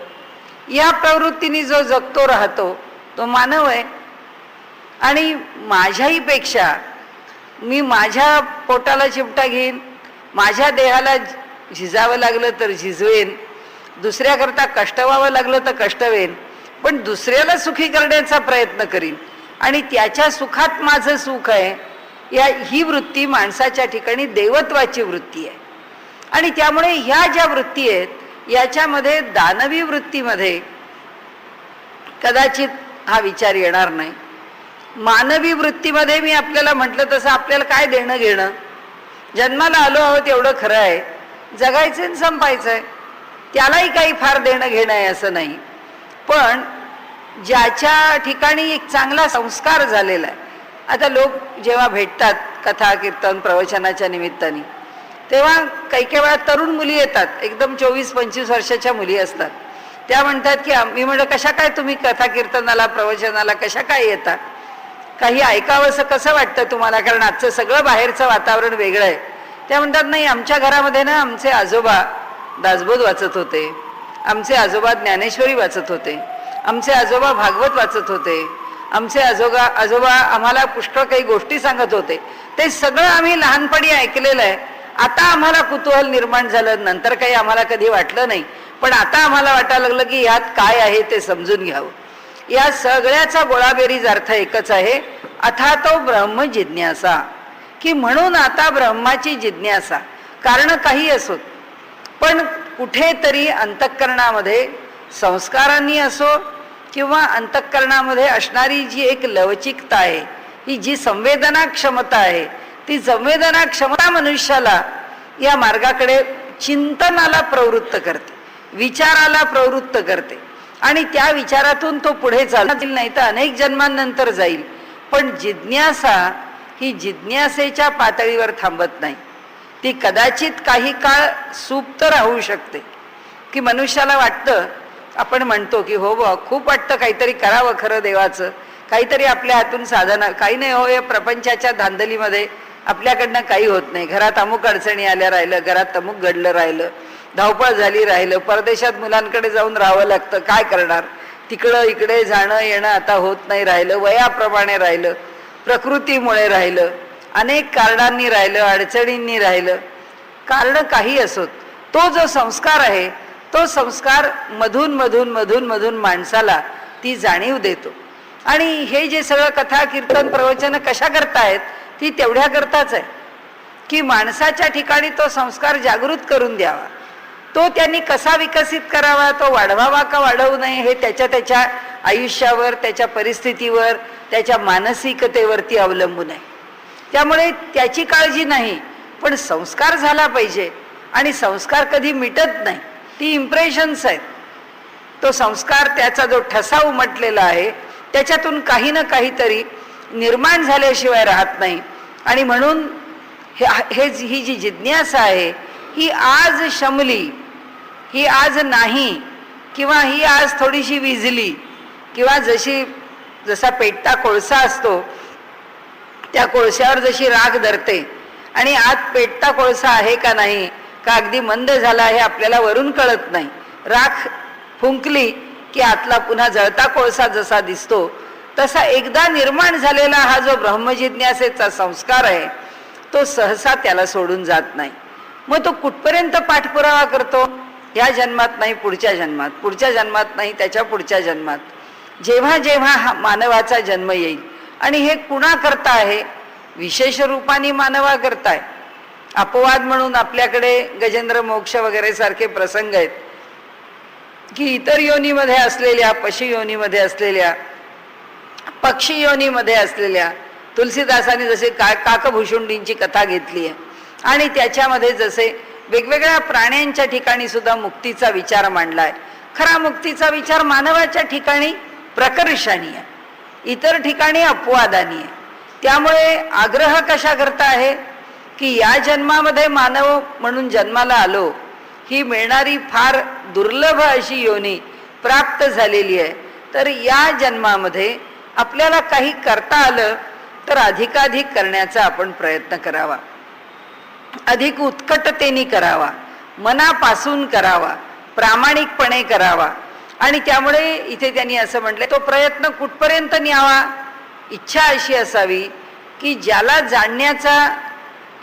या प्रवृत्तीने जो जगतो राहतो तो मानव आहे. आणि माझ्याही पेक्षा मी माझ्या पोटाला चिमटा घेईन, माझ्या देहाला झिजावं लागलं तर झिजवेन, दुसऱ्याकरता कष्ट व्हावं लागलं तर कष्ट वेन, पण दुसऱ्याला सुखी करण्याचा प्रयत्न करीन आणि त्याच्या सुखात माझं सुख आहे. ही वृत्ती माणसाच्या ठिकाणी देवत्वाची वृत्ती आहे. आणि त्यामुळे ह्या ज्या वृत्ती आहेत याच्यामध्ये दानवी वृत्तीमध्ये कदाचित हा विचार येणार नाही. मानवी वृत्तीमध्ये मी आपल्याला म्हटलं तसं आपल्याला काय देणं घेणं, जन्माला आलो आहोत एवढं खरं आहे, जगायचं आणि संपायचं आहे, त्यालाही काही फार देणं घेणं आहे असं नाही. पण ज्याच्या ठिकाणी एक चांगला संस्कार झालेला आहे, आता लोक जेव्हा भेटतात कथा कीर्तन प्रवचनाच्या निमित्ताने तेव्हा काही वेळा तरुण मुली येतात, एकदम 24-25 वर्षाच्या मुली असतात. त्या म्हणतात की मी म्हणलं कशा काय तुम्ही कथा कीर्तनाला प्रवचनाला कशा काय येता, काही ऐकावंसं कसं वाटतं तुम्हाला, कारण आजचं सगळं बाहेरचं वातावरण वेगळं आहे. त्या म्हणतात नाही आमच्या घरामध्ये ना आमचे आजोबा दासबोध वाचत होते, आमचे आजोबा ज्ञानेश्वरी वाचत होते, आमचे आजोबा भागवत वाचत होते, आमचे आजोबा आम्हाला पुष्कळ काही गोष्टी सांगत होते, ते सगळं आम्ही लहानपणी ऐकलेलं आहे. आता आम्हाला कुतूहल निर्माण झालं, नंतर काही आम्हाला कधी वाटलं नाही, पण आता आम्हाला वाटायला लागलं की यात काय आहे ते समजून घ्यावं. या सगळ्याचा गोळाबेरीज अर्थ एकच आहे, अथातो ब्रह्म जिज्ञासा, की म्हणून आता ब्रह्माची जिज्ञासा. कारण काही असोत पण कुठेतरी अंतःकरणामध्ये संस्कारांनी असो किंवा अंतःकरणामध्ये असणारी जी एक लवचिकता आहे, ही जी संवेदना क्षमता आहे, ती संवेदना क्षमता मनुष्याला या मार्गाकडे चिंतनाला प्रवृत्त करते, विचाराला प्रवृत्त करते आणि त्या विचारातून तो पुढे चालतील, नाही तर अनेक जन्मांनंतर जाईल. पण जिज्ञासा ही जिज्ञासेच्या पातळीवर थांबत नाही, ती कदाचित काही काळ सुप्त राहू शकते. की मनुष्याला वाटतं, आपण म्हणतो की हो बा खूप वाटतं काहीतरी करावं खरं देवाचं, काहीतरी आपल्या हातून साधना, काही नाही हो या प्रपंचाच्या धांदलीमध्ये आपल्याकडनं काही होत नाही, घरात अमुक अडचणी आल्या राहिलं, घरात अमुक घडलं राहिलं, धावपळ झाली राहिलं, परदेशात मुलांकडे जाऊन राहावं लागतं, काय करणार, तिकडं इकडे जाणं येणं आता होत नाही राहिलं, वयाप्रमाणे राहिलं, प्रकृतीमुळे राहिलं, अनेक कारणांनी राहिलं, अडचणींनी राहिलं. कारण काही असोत, तो जो संस्कार आहे तो संस्कार मधून मधून मधून मधून माणसाला ती जाणीव देतो. आणि हे जे सगळं कथा कीर्तन प्रवचन कशा करतायत, ती तेवढ्या करताच आहे की माणसाच्या ठिकाणी तो संस्कार जागृत करून द्यावा. तो त्यांनी कसा विकसित करावा, तो वाढवावा का वाढवू नये, हे त्याच्या आयुष्यावर, त्याच्या परिस्थितीवर, त्याच्या मानसिकतेवरती अवलंबून आहे. त्यामुळे त्याची काळजी नाही, पण संस्कार झाला पाहिजे. आणि संस्कार कधी मिटत नाही, ती इम्प्रेशन्स आहेत. तो संस्कार, त्याचा जो ठसा उमटलेला आहे त्याच्यातून काही ना काहीतरी निर्माण झाल्याशिवाय राहत नाही. आणि म्हणून ही जी जिज्ञासा आहे ही आज शमली, ही आज नाही, किंवा ही आज थोडीशी विझली, किंवा जसा पेटता कोळसा असतो त्या कोळशावर जशी राख धरते आणि आत पेटता कोळसा आहे का नाही, का अगदी मंद झाला हे आपल्याला वरून कळत नाही, राख फुंकली की आतला पुन्हा जळता कोळसा जसा दिसतो, तसा एकदा निर्माण झालेला हा जो ब्रह्मजिज्ञासेचा संस्कार आहे तो सहसा त्याला सोडून जात नाही. मग तो कुठपर्यंत पाठपुरावा करतो, या जन्मात नाही पुढच्या जन्मात, पुढच्या जन्मात नाही त्याच्या पुढच्या जन्मात, जेव्हा जेव्हा हा मानवाचा जन्म येईल. आणि हे कुणा करता आहे? विशेष रूपाने मानवा करताय. अपवाद म्हणून आपल्याकडे गजेंद्र मोक्ष वगैरे सारखे प्रसंग आहेत की इतर योनीमध्ये असलेल्या, पशु योनीमध्ये असलेल्या, पक्षी योनीमध्ये असलेल्या, तुलसीदासांनी जसे काकभूषुंडींची कथा घेतली आहे आणि त्याच्यामध्ये जसे वेगवेगळ्या प्राण्यांच्या ठिकाणी सुद्धा मुक्तीचा विचार मांडलाय. खरा मुक्तीचा विचार मानवाच्या ठिकाणी प्रकर्षाने आहे, इतर ठिकाणी अपवादानी आहे. त्यामुळे आग्रह कशा करता आहे की या जन्मामध्ये मानव म्हणून जन्माला आलो, ही मिळणारी फार दुर्लभ अशी योनी प्राप्त झालेली आहे. तर या जन्मामध्ये आपल्याला काही करता आलं तर अधिकाधिक करण्याचा आपण प्रयत्न करावा, अधिक उत्कटतेने करावा, मनापासून करावा, प्रामाणिकपणे करावा. आणि त्यामुळे इथे त्यांनी असं म्हटलं, तो प्रयत्न कुठपर्यंत न्यावा? इच्छा अशी असावी की ज्याला जाणण्याचा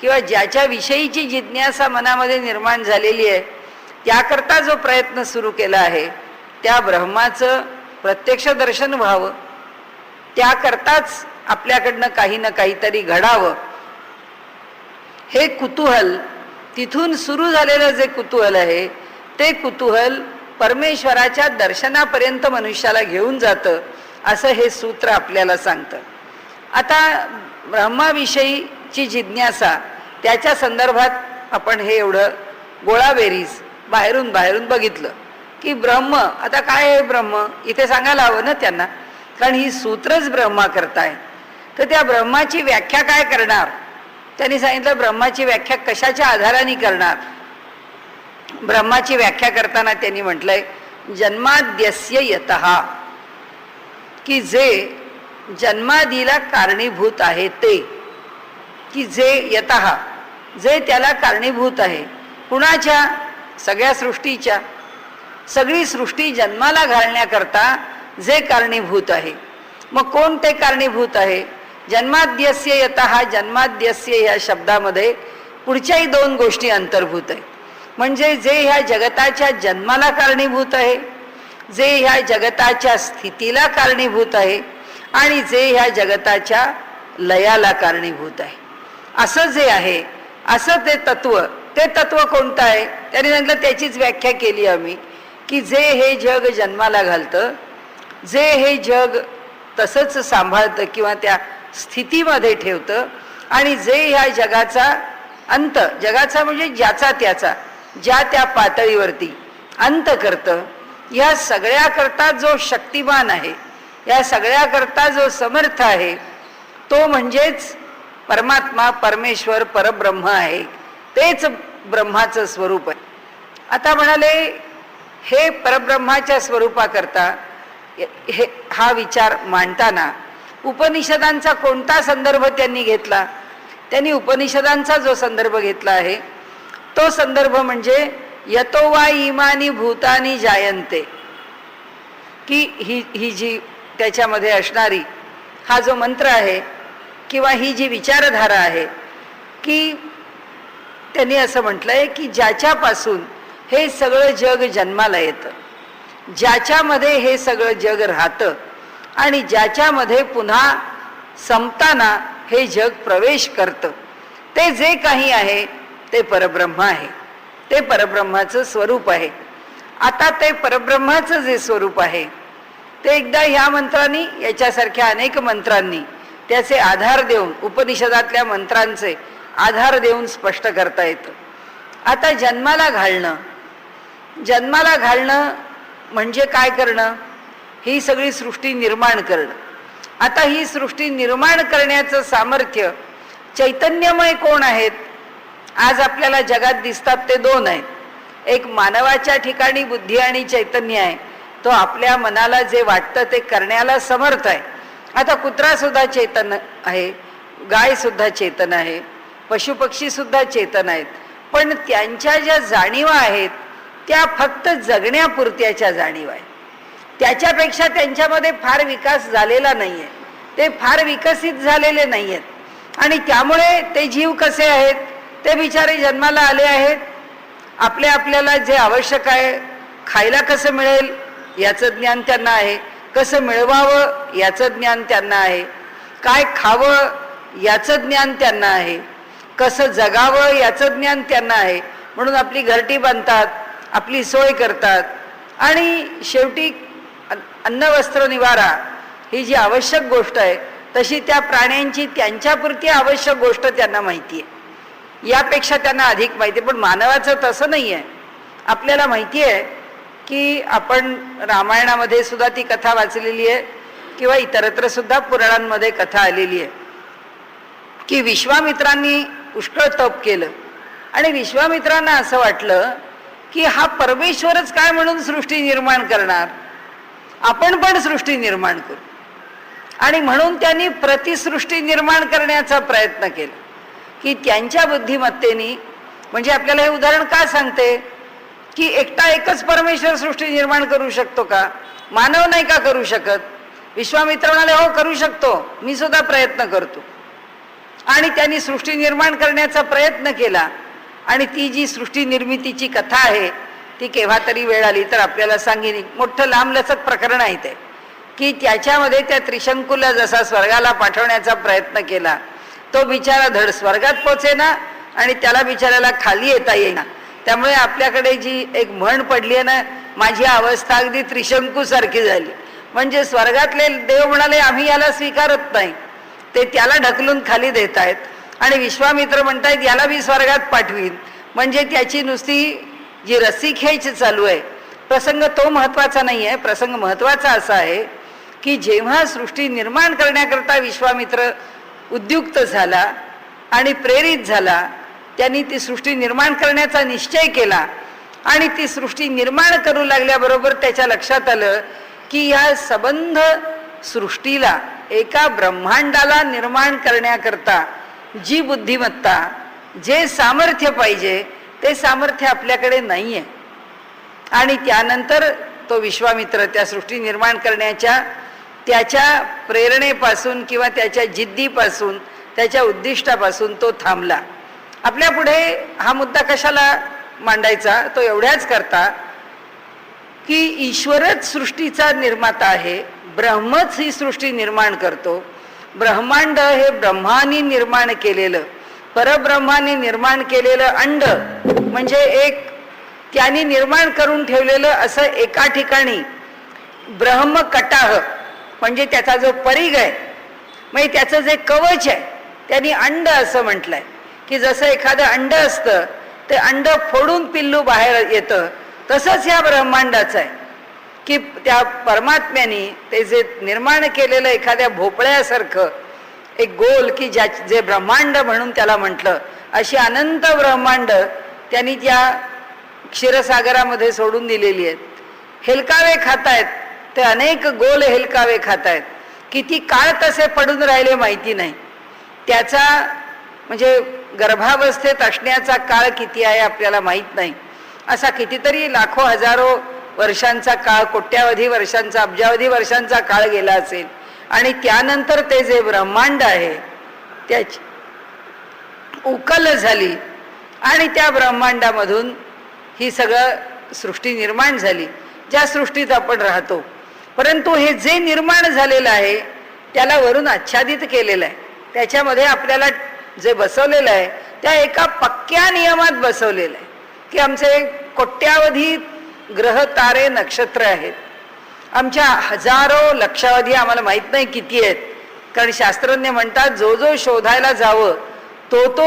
किंवा ज्याच्या विषयीची जिज्ञासा मनामध्ये निर्माण झालेली आहे त्याकरता जो प्रयत्न सुरू केला आहे त्या ब्रह्माचं प्रत्यक्ष दर्शन व्हावं, त्याकरताच आपल्याकडनं काही ना काहीतरी घडावं. हे कुतूहल, तिथून सुरू झालेलं जे कुतूहल आहे ते कुतूहल परमेश्वराच्या दर्शनापर्यंत मनुष्याला घेऊन जातं, असं हे सूत्र आपल्याला सांगतं. आता ब्रह्माविषयीची जिज्ञासा, त्याच्या संदर्भात आपण हे एवढं गोळाबेरीज बाहेरून बघितलं की ब्रह्म, आता काय आहे ब्रह्म इथे सांगायला हवं ना त्यांना, कारण ही सूत्रच ब्रह्मा करताय. तर त्या ब्रह्माची व्याख्या काय करणार? त्यांनी सांगितलं ब्रह्माची व्याख्या कशाच्या आधाराने करणार. ब्रह्माची व्याख्या करताना त्यांनी म्हटलंय जन्माद्यस्य यतः, की जे जन्मादीला कारणीभूत आहे ते, की जे यतः, जे त्याला कारणीभूत आहे. कुणाच्या? सगळ्या सृष्टीच्या. सगळी सृष्टी जन्माला घालण्याकरता जे कारणीभूत आहे. मग कोण ते कारणीभूत आहे? जन्माद्यस्य यतः, जन्माद्यस्य या शब्दामध्ये पुढच्याही दोन गोष्टी अंतर्भूत आहेत. म्हणजे जे ह्या जगताच्या जन्माला कारणीभूत आहे, जे ह्या जगताच्या स्थितीला कारणीभूत आहे आणि जे ह्या जगताच्या लयाला कारणीभूत आहे. असं जे आहे, असं ते तत्व कोणतं आहे? त्यांनी सांगितलं त्याचीच व्याख्या केली आम्ही, की जे हे जग जन्माला घालतं, जे हे जग तसंच सांभाळतं किंवा त्या स्थितीमध्ये ठेवतं आणि जे ह्या जगाचा अंत, जगाचा म्हणजे ज्याचा त्याचा, ज्या त्या पातळीवरती अंत करतं, या सगळ्याकरता जो शक्तिमान आहे, या सगळ्याकरता जो समर्थ आहे तो म्हणजेच परमात्मा, परमेश्वर, परब्रह्म आहे. तेच ब्रह्माचं स्वरूप आहे. आता म्हणाले हे परब्रह्माच्या स्वरूपाकरता हा विचार मांडताना उपनिषदांचा कोणता संदर्भ त्यांनी घेतला? त्यांनी उपनिषदांचा जो संदर्भ घेतला आहे तो संदर्भ म्हणजे यतो वा इमानी भूतानी जायन्ते, की ही जी त्याच्यामध्ये असणारी हा जो मंत्र आहे किंवा ही जी विचारधारा आहे, की त्यांनी असं म्हटलंय की ज्याच्यापासून हे सगळं जग जन्माला येतं, ज्याच्यामध्ये हे सगळं जग राहतं आणि ज्याच्यामध्ये पुन्हा संपताना हे जग प्रवेश करतं, ते जे काही आहे ते परब्रह्म आहे, ते परब्रह्माचं स्वरूप आहे. आता ते परब्रह्माचं जे स्वरूप आहे ते एकदा ह्या मंत्रांनी, याच्यासारख्या अनेक मंत्रांनी त्याचे आधार देऊन, उपनिषदातल्या मंत्रांचे आधार देऊन स्पष्ट करता येतं. आता जन्माला घालणं म्हणजे काय करणं? ही सगळी सृष्टी निर्माण करणं. आता ही सृष्टी निर्माण करण्याचं सामर्थ्य चैतन्यमय कोण आहेत? आज आपल्याला जगात दिसतात ते दोन आहेत. एक मानवाच्या ठिकाणी बुद्धी आणि चैतन्य आहे, तो आपल्या मनाला जे वाटतं ते करण्याला समर्थ आहे. आता कुत्रा सुद्धा चेतन आहे, गाय सुद्धा चेतन आहे, पशुपक्षी सुद्धा चेतन आहेत, पण त्यांच्या ज्या जाणीवा आहेत त्या फक्त जगण्यापुरत्याच्या जाणीवा आहेत. त्याच्यापेक्षा त्यांच्यामध्ये फार विकास झालेला नाही आहे, ते फार विकसित झालेले नाही आहेत. आणि त्यामुळे ते जीव कसे आहेत? ते बिचारे जन्माला आले आहेत आपल्याला जे आवश्यक आहे, खायला कसं मिळेल याचं ज्ञान त्यांना आहे, कसं मिळवावं याचं ज्ञान त्यांना आहे, काय खावं याचं ज्ञान त्यांना आहे, कसं जगावं याचं ज्ञान त्यांना आहे. म्हणून आपली घरटी बांधतात, आपली सोय करतात आणि शेवटी अन्न वस्त्र निवारा ही जी आवश्यक गोष्ट आहे तशी त्या प्राण्यांची त्यांच्यापुरती आवश्यक गोष्ट त्यांना माहिती आहे, यापेक्षा त्यांना अधिक माहिती आहे. पण मानवाचं तसं नाही आहे. आपल्याला माहिती आहे की आपण रामायणामध्ये सुद्धा ती कथा वाचलेली आहे किंवा इतरत्र सुद्धा पुराणांमध्ये कथा आलेली आहे की विश्वामित्रांनी पुष्कळ तप केलं आणि विश्वामित्रांना असं वाटलं की हा परमेश्वरच काय म्हणून सृष्टी निर्माण करणार, आपण पण सृष्टी निर्माण करू. आणि म्हणून त्यांनी प्रतिसृष्टी निर्माण करण्याचा प्रयत्न केला की त्यांच्या बुद्धिमत्तेने. म्हणजे आपल्याला हे उदाहरण का सांगते की एकच परमेश्वर सृष्टी निर्माण करू शकतो का, मानव नाही का करू शकत. विश्वामित्र म्हणाले हो करू शकतो, मी सुद्धा प्रयत्न करतो. आणि त्यांनी सृष्टी निर्माण करण्याचा प्रयत्न केला आणि ती जी सृष्टी निर्मितीची कथा आहे ती केव्हा तरी वेळ आली तर आपल्याला सांगेन. मोठं लांबलचक प्रकरण आहे ते की त्याच्यामध्ये त्या त्रिशंकूला जसा स्वर्गाला पाठवण्याचा प्रयत्न केला, तो बिचारा धड स्वर्गात पोचेना आणि त्याला बिचाराला खाली येता येईना. त्यामुळे आपल्याकडे जी एक म्हण पडली आहे ना, माझी अवस्था अगदी त्रिशंकू सारखी झाली. म्हणजे स्वर्गातले देव म्हणाले आम्ही याला स्वीकारत नाही, ते त्याला ढकलून खाली देत आहेत आणि विश्वामित्र म्हणतायत याला मी स्वर्गात पाठवीन. म्हणजे त्याची नुसती जी रस्सीखेच चालू आहे. प्रसंग तो महत्वाचा नाही आहे. प्रसंग महत्वाचा असा आहे की जेव्हा सृष्टी निर्माण करण्याकरता विश्वामित्र उद्युक्त झाला आणि प्रेरित झाला, त्यांनी ती सृष्टी निर्माण करण्याचा निश्चय केला आणि ती सृष्टी निर्माण करू लागल्याबरोबर त्याच्या लक्षात आलं की या सबंध सृष्टीला, एका ब्रह्मांडाला निर्माण करण्याकरता जी बुद्धिमत्ता, जे सामर्थ्य पाहिजे ते सामर्थ्य आपल्याकडे नाही आहे. आणि त्यानंतर तो विश्वामित्र त्या सृष्टी निर्माण करण्याच्या त्याच्या प्रेरणेपासून किंवा त्याच्या जिद्दीपासून, त्याच्या उद्दिष्टापासून तो थांबला. आपल्या पुढे हा मुद्दा कशाला मांडायचा, तो एवढ्याच करता की ईश्वरच सृष्टीचा निर्माता आहे, ब्रह्मच ही सृष्टी निर्माण करतो. ब्रह्मांड हे ब्रह्माने निर्माण केलेलं, परब्रह्माने निर्माण केलेलं अंड म्हणजे एक त्यांनी निर्माण करून ठेवलेलं असं एका ठिकाणी ब्रह्मकटाह म्हणजे त्याचा जो परिघ आहे, म्हणजे त्याचं जे कवच आहे, त्यांनी अंड असं म्हटलंय की जसं एखादं अंड असतं ते अंड फोडून पिल्लू बाहेर येतं, तसंच या ब्रह्मांडाचं आहे की त्या परमात्म्याने ते जे निर्माण केलेलं एखाद्या भोपळ्यासारखं एक गोल की जे ब्रह्मांड म्हणून त्याला म्हटलं, अशी अनंत ब्रह्मांड त्यांनी त्या क्षीरसागरामध्ये सोडून दिलेली आहेत. हेलकावे खातायत ते, अनेक गोल हेलकावे खातायत. किती काळ तसे पडून राहिले माहिती नाही. त्याचा म्हणजे गर्भावस्थेत असण्याचा काळ किती आहे आपल्याला माहीत नाही. असा कितीतरी लाखो हजारो वर्षांचा काळ, कोट्यावधी वर्षांचा, अब्जावधी वर्षांचा काळ गेला असेल आणि त्यानंतर ते जे ब्रह्मांड आहे त्याची उकल झाली आणि त्या ब्रह्मांडामधून ही सगळं सृष्टी निर्माण झाली, ज्या सृष्टीत आपण राहतो. परंतु हे जे निर्माण झालेलं आहे त्याला वरून आच्छादित केलेलं आहे. त्याच्यामध्ये आपल्याला जे बसवलेलं आहे त्या एका पक्क्या नियमात बसवलेलं आहे की आमचे कोट्यावधी ग्रह तारे नक्षत्र आहेत. आमच्या हजारो लक्षावधी आम्हाला माहीत नाही किती आहेत, कारण शास्त्रज्ञ म्हणतात जो जो शोधायला जावं तो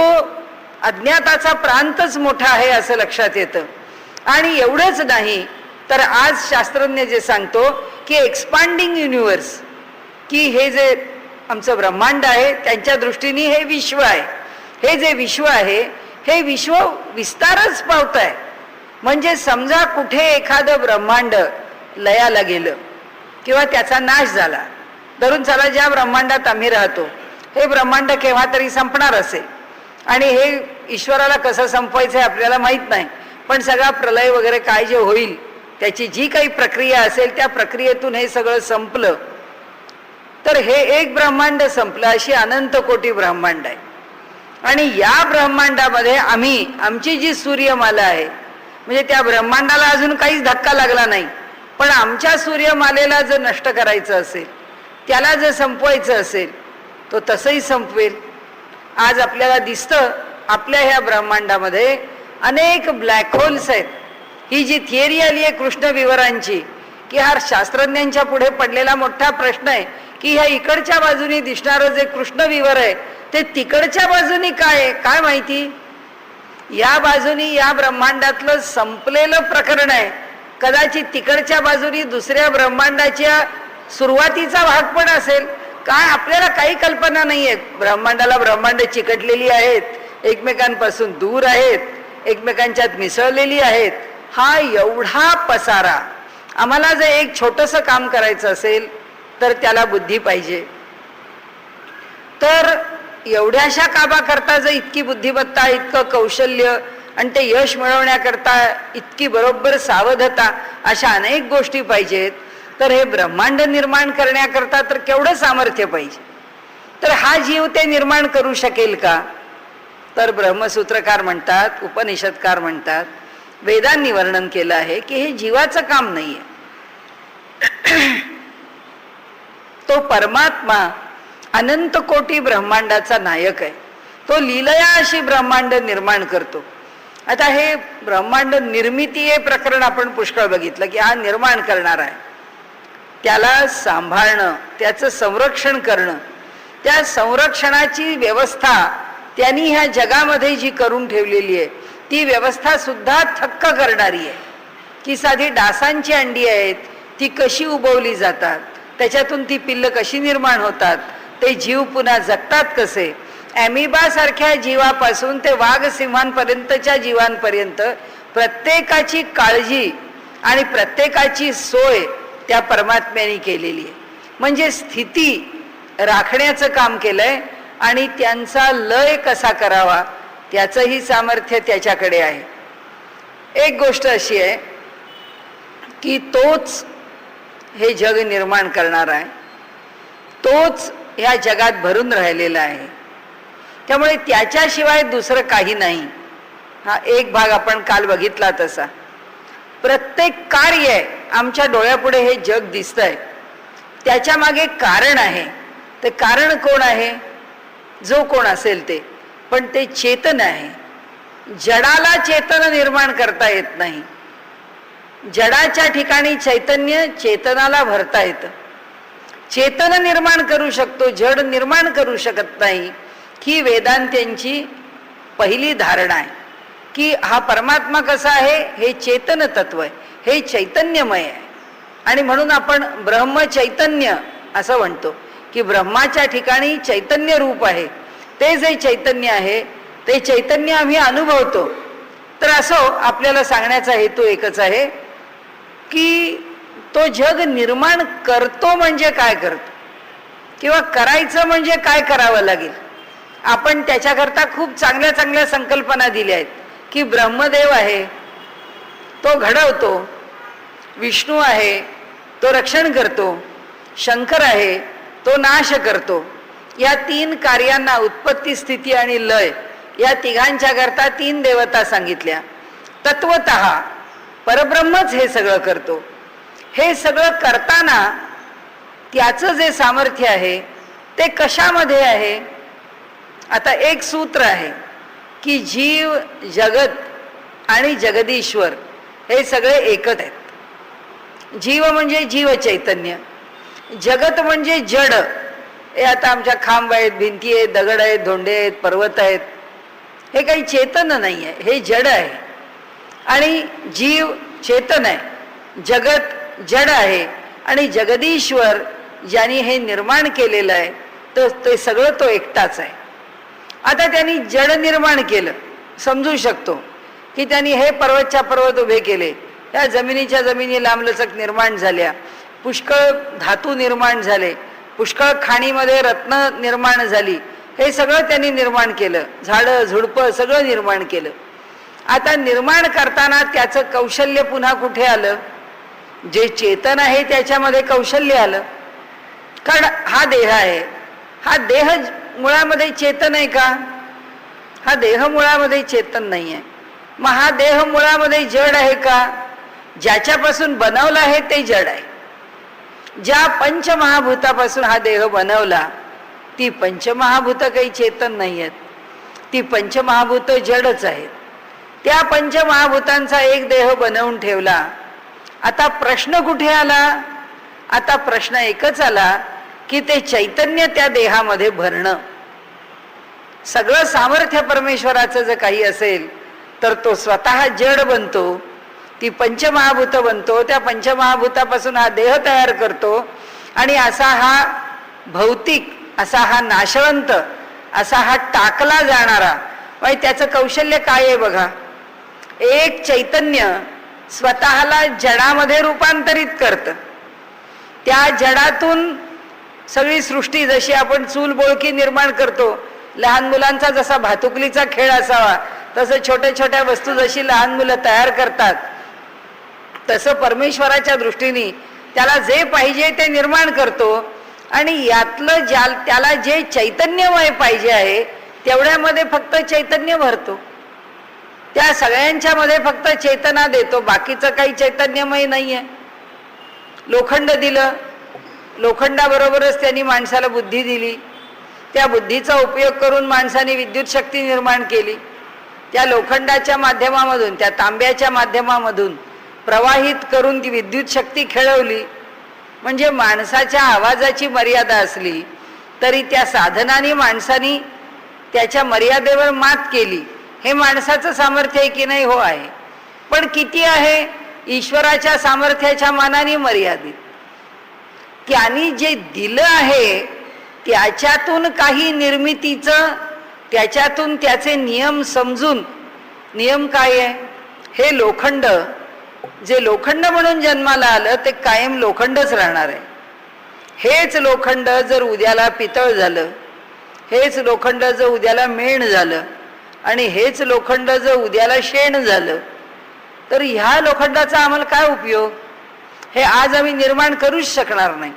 अज्ञाताचा प्रांतच मोठा आहे असं लक्षात येतं. आणि एवढंच नाही तर आज शास्त्रज्ञ जे सांगतो की एक्सपांडिंग युनिव्हर्स, की हे जे आमचं ब्रह्मांड आहे त्यांच्या दृष्टीने हे विश्व आहे. हे जे विश्व आहे हे विश्व विस्तारच पावत आहे. म्हणजे समजा कुठे एखादं ब्रह्मांड लयाला गेलं किंवा त्याचा नाश झाला, धरून चला ज्या ब्रह्मांडात आम्ही राहतो हे ब्रह्मांड केव्हा तरी संपणार असेल आणि हे ईश्वराला कसं संपवायचं आपल्याला माहीत नाही, पण सगळा प्रलय वगैरे काय जे होईल त्याची जी काही प्रक्रिया असेल त्या प्रक्रियेतून हे सगळं संपलं तर हे एक ब्रह्मांड संपलं, अशी अनंत कोटी ब्रह्मांड आहे. आणि या ब्रह्मांडामध्ये आमची जी सूर्यमाला आहे म्हणजे त्या ब्रह्मांडाला अजून काहीच धक्का लागला नाही, पण आमच्या सूर्यमालेला जर नष्ट करायचं असेल, त्याला जर संपवायचं असेल, तो तसंही संपवेल. आज आपल्याला दिसतं आपल्या ह्या ब्रह्मांडामध्ये अनेक ब्लॅक होल्स आहेत. ही जी थिअरी आली आहे कृष्णविवरांची, की हा शास्त्रज्ञांच्या पुढे पडलेला मोठा प्रश्न आहे की ह्या इकडच्या बाजूनी दिसणारं जे कृष्णविवर आहे ते तिकडच्या बाजूनी काय आहे, काय माहिती. या बाजूनी या ब्रह्मांडातलं संपलेलं प्रकरण आहे, कदाचित तिकडच्या बाजूनी दुसऱ्या ब्रह्मांडाच्या सुरुवातीचा भाग पण असेल. काय आपल्याला काही कल्पना नाही आहेत. ब्रह्मांडाला ब्रह्मांड चिकटलेली आहेत, एकमेकांपासून दूर आहेत, एकमेकांच्यात मिसळलेली आहेत. हा एवढा पसारा, आम्हाला जर एक छोटंसं काम करायचं असेल तर त्याला बुद्धी पाहिजे. तर एवढ्याशा कामाकरता जर इतकी बुद्धिमत्ता, इतकं कौशल्य आणि ते यश मिळवण्याकरता इतकी बरोबर सावधता, अशा अनेक गोष्टी पाहिजेत. तर हे ब्रह्मांड निर्माण करण्याकरता तर केवढं सामर्थ्य पाहिजे. तर हा जीव ते निर्माण करू शकेल का? तर ब्रह्मसूत्रकार म्हणतात, उपनिषदकार म्हणतात, वेदांनी वर्णन केलं आहे की हे जीवाचं काम नाहीये. तो परमात्मा अनंत कोटी ब्रह्मांडाचा नायक आहे. तो लीलया अशी ब्रह्मांड निर्माण करतो. आता हे ब्रह्मांड निर्मिती हे प्रकरण आपण पुष्कळ बघितलं की हा निर्माण करणार आहे, त्याला सांभाळणं, त्याचं संरक्षण करणं, त्या संरक्षणाची व्यवस्था त्यांनी ह्या जगामध्ये जी करून ठेवलेली आहे ती व्यवस्था सुद्धा थक्क करणारी आहे. की साधी डासांची अंडी आहेत ती कशी उबवली जातात, त्याच्यातून ती पिल्लं कशी निर्माण होतात, ते जीव पुन्हा जगतात कसे, ॲमिबा सारख्या जीवापासून ते वाघ सिंहांपर्यंतच्या जीवांपर्यंत प्रत्येकाची काळजी आणि प्रत्येकाची सोय त्या परमात्म्याने केलेली आहे. म्हणजे स्थिती राखण्याचं काम केलंय आणि त्यांचा लय कसा करावा त्याचंही सामर्थ्य त्याच्याकडे आहे. एक गोष्ट अशी आहे की तोच हे जग निर्माण करणार आहे, तोच ह्या जगात भरून राहिलेला आहे. त्यामुळे त्याच्याशिवाय दुसरं काही नाही. हा एक भाग आपण काल बघितला तसा. प्रत्येक कार्य आहे आमच्या डोळ्यापुढे हे जग दिसतंय, त्याच्या मागे कारण आहे. ते कारण कोण आहे? जो कोण असेल ते, पण ते चेतन आहे. जडाला चेतन निर्माण करता येत नाही. जडाच्या ठिकाणी चैतन्य चेतनाला भरता येतं. चेतन निर्माण करू शकतो, जड निर्माण करू शकत नाही. ही वेदांत्यांची पहिली धारणा आहे की हा परमात्मा कसा आहे, हे चेतन तत्व आहे, हे चैतन्यमय आहे. आणि म्हणून आपण ब्रह्म चैतन्य असं म्हणतो की ब्रह्माच्या ठिकाणी चैतन्य रूप आहे. ते जे चैतन्य आहे ते चैतन्य आम्ही अनुभवतो. तर असो, आपल्याला सांगण्याचा हेतू एकच आहे की तो जग निर्माण करतो म्हणजे काय करतो, किंवा करायचं म्हणजे काय करावं लागेल. आपण त्याच्याकरता खूप चांगल्या चांगल्या संकल्पना दिल्या आहेत की ब्रह्मदेव आहे तो घडवतो, विष्णू आहे तो रक्षण करतो, शंकर आहे तो नाश करतो. या तीन कार्यांना, उत्पत्ती, स्थिती आणि लय, या तिघांच्या करता तीन देवता सांगितल्या. तत्वतः परब्रह्मच हे सगळं करतो. हे सगळं करताना त्याचं जे सामर्थ्य आहे ते कशामध्ये आहे? आता एक सूत्र आहे की जीव, जगत आणि जगदीश्वर हे सगळे एकच आहेत. जीव म्हणजे जीव चैतन्य, जगत म्हणजे जड. हे आता आमच्या खांब आहेत, भिंती आहेत, दगड आहेत, धोंडे आहेत, पर्वत आहेत, हे काही चेतन नाही आहे, हे जड आहे. आणि जीव चेतन आहे, जगत जड आहे, आणि जगदीश्वर ज्यांनी हे निर्माण केलेलं आहे तर ते सगळं तो एकटाच आहे. आता त्यांनी जड निर्माण केलं, समजू शकतो की त्यांनी हे पर्वतच्या पर्वत उभे केले, या जमिनीच्या जमिनी लांबलचक निर्माण झाल्या, पुष्कळ धातू निर्माण झाले, पुष्कळ खाणीमध्ये रत्न निर्माण झाली, हे सगळं त्यांनी निर्माण केलं, झाडं झुडपं सगळं निर्माण केलं. आता निर्माण करताना त्याचं कौशल्य पुन्हा कुठे आलं? जे चेतन आहे त्याच्यामध्ये कौशल्य आलं. कारण हा देह आहे, हा देह मुळामध्ये चेतन आहे का? हा देह मुळामध्ये चेतन नाही आहे. मग हा देह मुळामध्ये जड आहे का? ज्याच्यापासून बनवला आहे ते जड आहे. ज्या पंचमहाभूतापासून हा देह बनवला ती पंचमहाभूत काही चेतन नाही आहेत, ती पंचमहाभूत जडच आहेत. त्या पंचमहाभूतांचा एक देह बनवून ठेवला. आता प्रश्न कुठे आला? आता प्रश्न एकच आला की ते चैतन्य त्या देहामध्ये भरणं. सगळं सामर्थ्य परमेश्वराचं जर काही असेल तर तो स्वतः जड बनतो, ती पंचमहाभूत बनतो, त्या पंचमहाभूतापासून हा देह तयार करतो आणि असा हा भौतिक, असा हा नाशवंत, असा हा टाकला जाणारा. म्हणजे त्याचं कौशल्य काय आहे बघा. एक चैतन्य स्वतःला जडामध्ये रूपांतरित करतं. त्या जडातून सगळी सृष्टी, जशी आपण चूल बोळकी निर्माण करतो, लहान मुलांचा जसा भातुकलीचा खेळ असावा तसं छोट्या छोट्या वस्तू जशी लहान मुलं तयार करतात, तसं परमेश्वराच्या दृष्टीने त्याला जे पाहिजे ते निर्माण करतो. आणि यातलं त्याला जे चैतन्यमय पाहिजे आहे तेवढ्यामध्ये फक्त चैतन्य भरतो. त्या सगळ्यांच्या मध्ये फक्त चेतना देतो, बाकीचं काही चैतन्यमय नाही आहे. लोखंड दिलं, लोखंडाबरोबरच त्यांनी माणसाला बुद्धी दिली. त्या बुद्धीचा उपयोग करून माणसाने विद्युत शक्ती निर्माण केली. त्या लोखंडाच्या माध्यमामधून, त्या तांब्याच्या माध्यमामधून प्रवाहित करून ती विद्युत शक्ती खेळवली. म्हणजे माणसाच्या आवाजाची मर्यादा असली तरी त्या साधनाने माणसाने त्याच्या मर्यादेवर मात केली. हे माणसाचं सामर्थ्य आहे की नाही? हो आहे. पण किती आहे? ईश्वराच्या सामर्थ्याच्या मानाने मर्यादित. त्यांनी जे दिलं आहे त्याच्यातून काही निर्मितीचं, त्याच्यातून त्याचे नियम समजून, नियम काय आहे? हे लोखंड, जे लोखंड म्हणून जन्माला आलं ते कायम लोखंडच राहणार आहे. हेच लोखंड जर उद्याला पितळ झालं, हेच लोखंड जर उद्याला मेण झालं आणि हेच लोखंड जर उद्याला शेण झालं तर ह्या लोखंडाचा आम्हाला काय उपयोग? हे आज आम्ही निर्माण करूच शकणार नाही.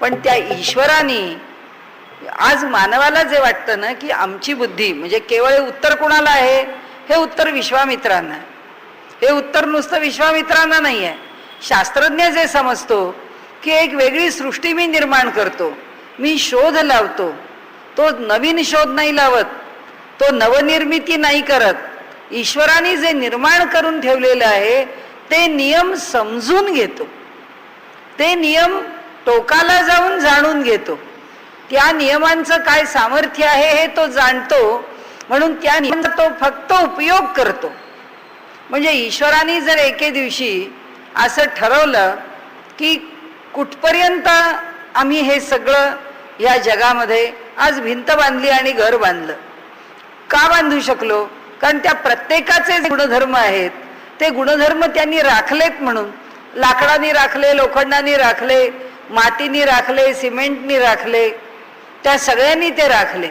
पण त्या ईश्वराने आज मानवाला जे वाटतं ना की आमची बुद्धी, म्हणजे केवळ उत्तर कोणाला आहे? हे उत्तर विश्वामित्रांना. हे उत्तर नुसतं विश्वामित्रांना नाही आहे. शास्त्रज्ञ जे समजतो की एक वेगळी सृष्टी मी निर्माण करतो, मी शोध लावतो, तो नवीन शोध नाही लावत, तो नवनिर्मिती नाही करत. ईश्वराने जे निर्माण करून ठेवलेलं आहे ते नियम समजून घेतो, ते नियम टोकाला जाऊन जाणून घेतो. त्या नियमांचं काय सामर्थ्य आहे हे तो जाणतो, म्हणून त्या नियमांचा तो फक्त उपयोग करतो. म्हणजे ईश्वराने जर एके दिवशी असं ठरवलं की कुठपर्यंत आम्ही हे सगळं या जगामध्ये आज भिंत बांधली आणि घर बांधलं. का बांधू शकलो? कारण त्या प्रत्येकाचे गुणधर्म आहेत, ते गुणधर्म त्यांनी राखलेत. म्हणून लाकडाने राखले, लोखंडाने राखले, मातीने राखले, सिमेंटने राखले, त्या सगळ्यांनी ते राखले.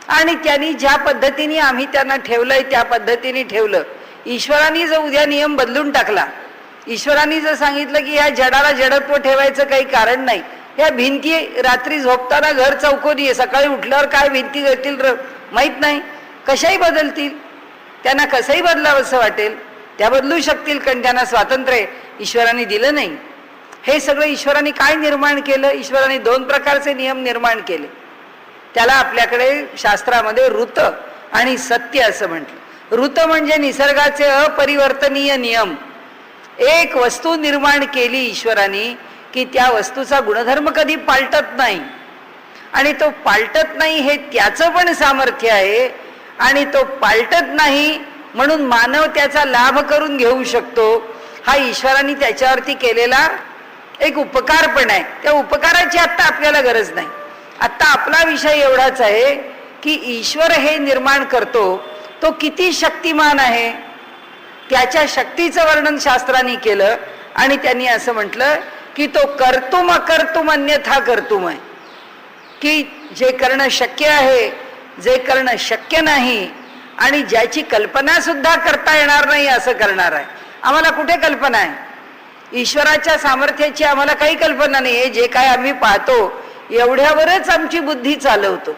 आणि त्यांनी ज्या पद्धतीने आम्ही त्यांना ठेवलंय त्या पद्धतीने ठेवलं. ईश्वराने जर उद्या नियम बदलून टाकला, ईश्वराने जर सांगितलं की या जडाला जडत्व ठेवायचं काही कारण नाही, या भिंती रात्री झोपताना घर चौकोनी आहे, सकाळी उठल्यावर काय भिंती करतील माहीत नाही, कशाही बदलतील, त्यांना कसंही बदलावं असं वाटेल त्या बदलू शकतील, कारण त्यांना स्वातंत्र्य ईश्वराने दिलं नाही. हे सगळं ईश्वराने काय निर्माण केलं? ईश्वराने दोन प्रकारचे नियम निर्माण केले. त्याला आपल्याकडे शास्त्रामध्ये ऋत आणि सत्य असं म्हटलं. ऋत म्हणजे निसर्गाचे अपरिवर्तनीय नियम. एक वस्तू निर्माण केली ईश्वराने की त्या वस्तूचा गुणधर्म कधी पालटत नाही, आणि तो पालटत नाही हे त्याचं पण सामर्थ्य आहे. आणि तो पालटत नाही म्हणून मानव त्याचा लाभ करून घेऊ शकतो. हा ईश्वराने त्याच्यावरती केलेला एक उपकार पण आहे. त्या उपकाराची आत्ता आपल्याला गरज नाही. आत्ता आपला विषय एवढाच आहे की ईश्वर हे निर्माण करतो तो किती शक्तिमान आहे. त्याच्या शक्तीचं वर्णन शास्त्राने केलं आणि त्यांनी असं म्हटलं की तो कर्तुम अकर्तुम अन्यथा कर्तुम आहे. की जे करणं शक्य आहे, जे करणं शक्य नाही, आणि ज्याची कल्पना सुद्धा करता येणार नाही असं करणार आहे. आम्हाला कुठे कल्पना आहे? ईश्वराच्या सामर्थ्याची आम्हाला काही कल्पना नाही आहे. जे काय आम्ही पाहतो एवढ्यावरच आमची बुद्धी चालवतो.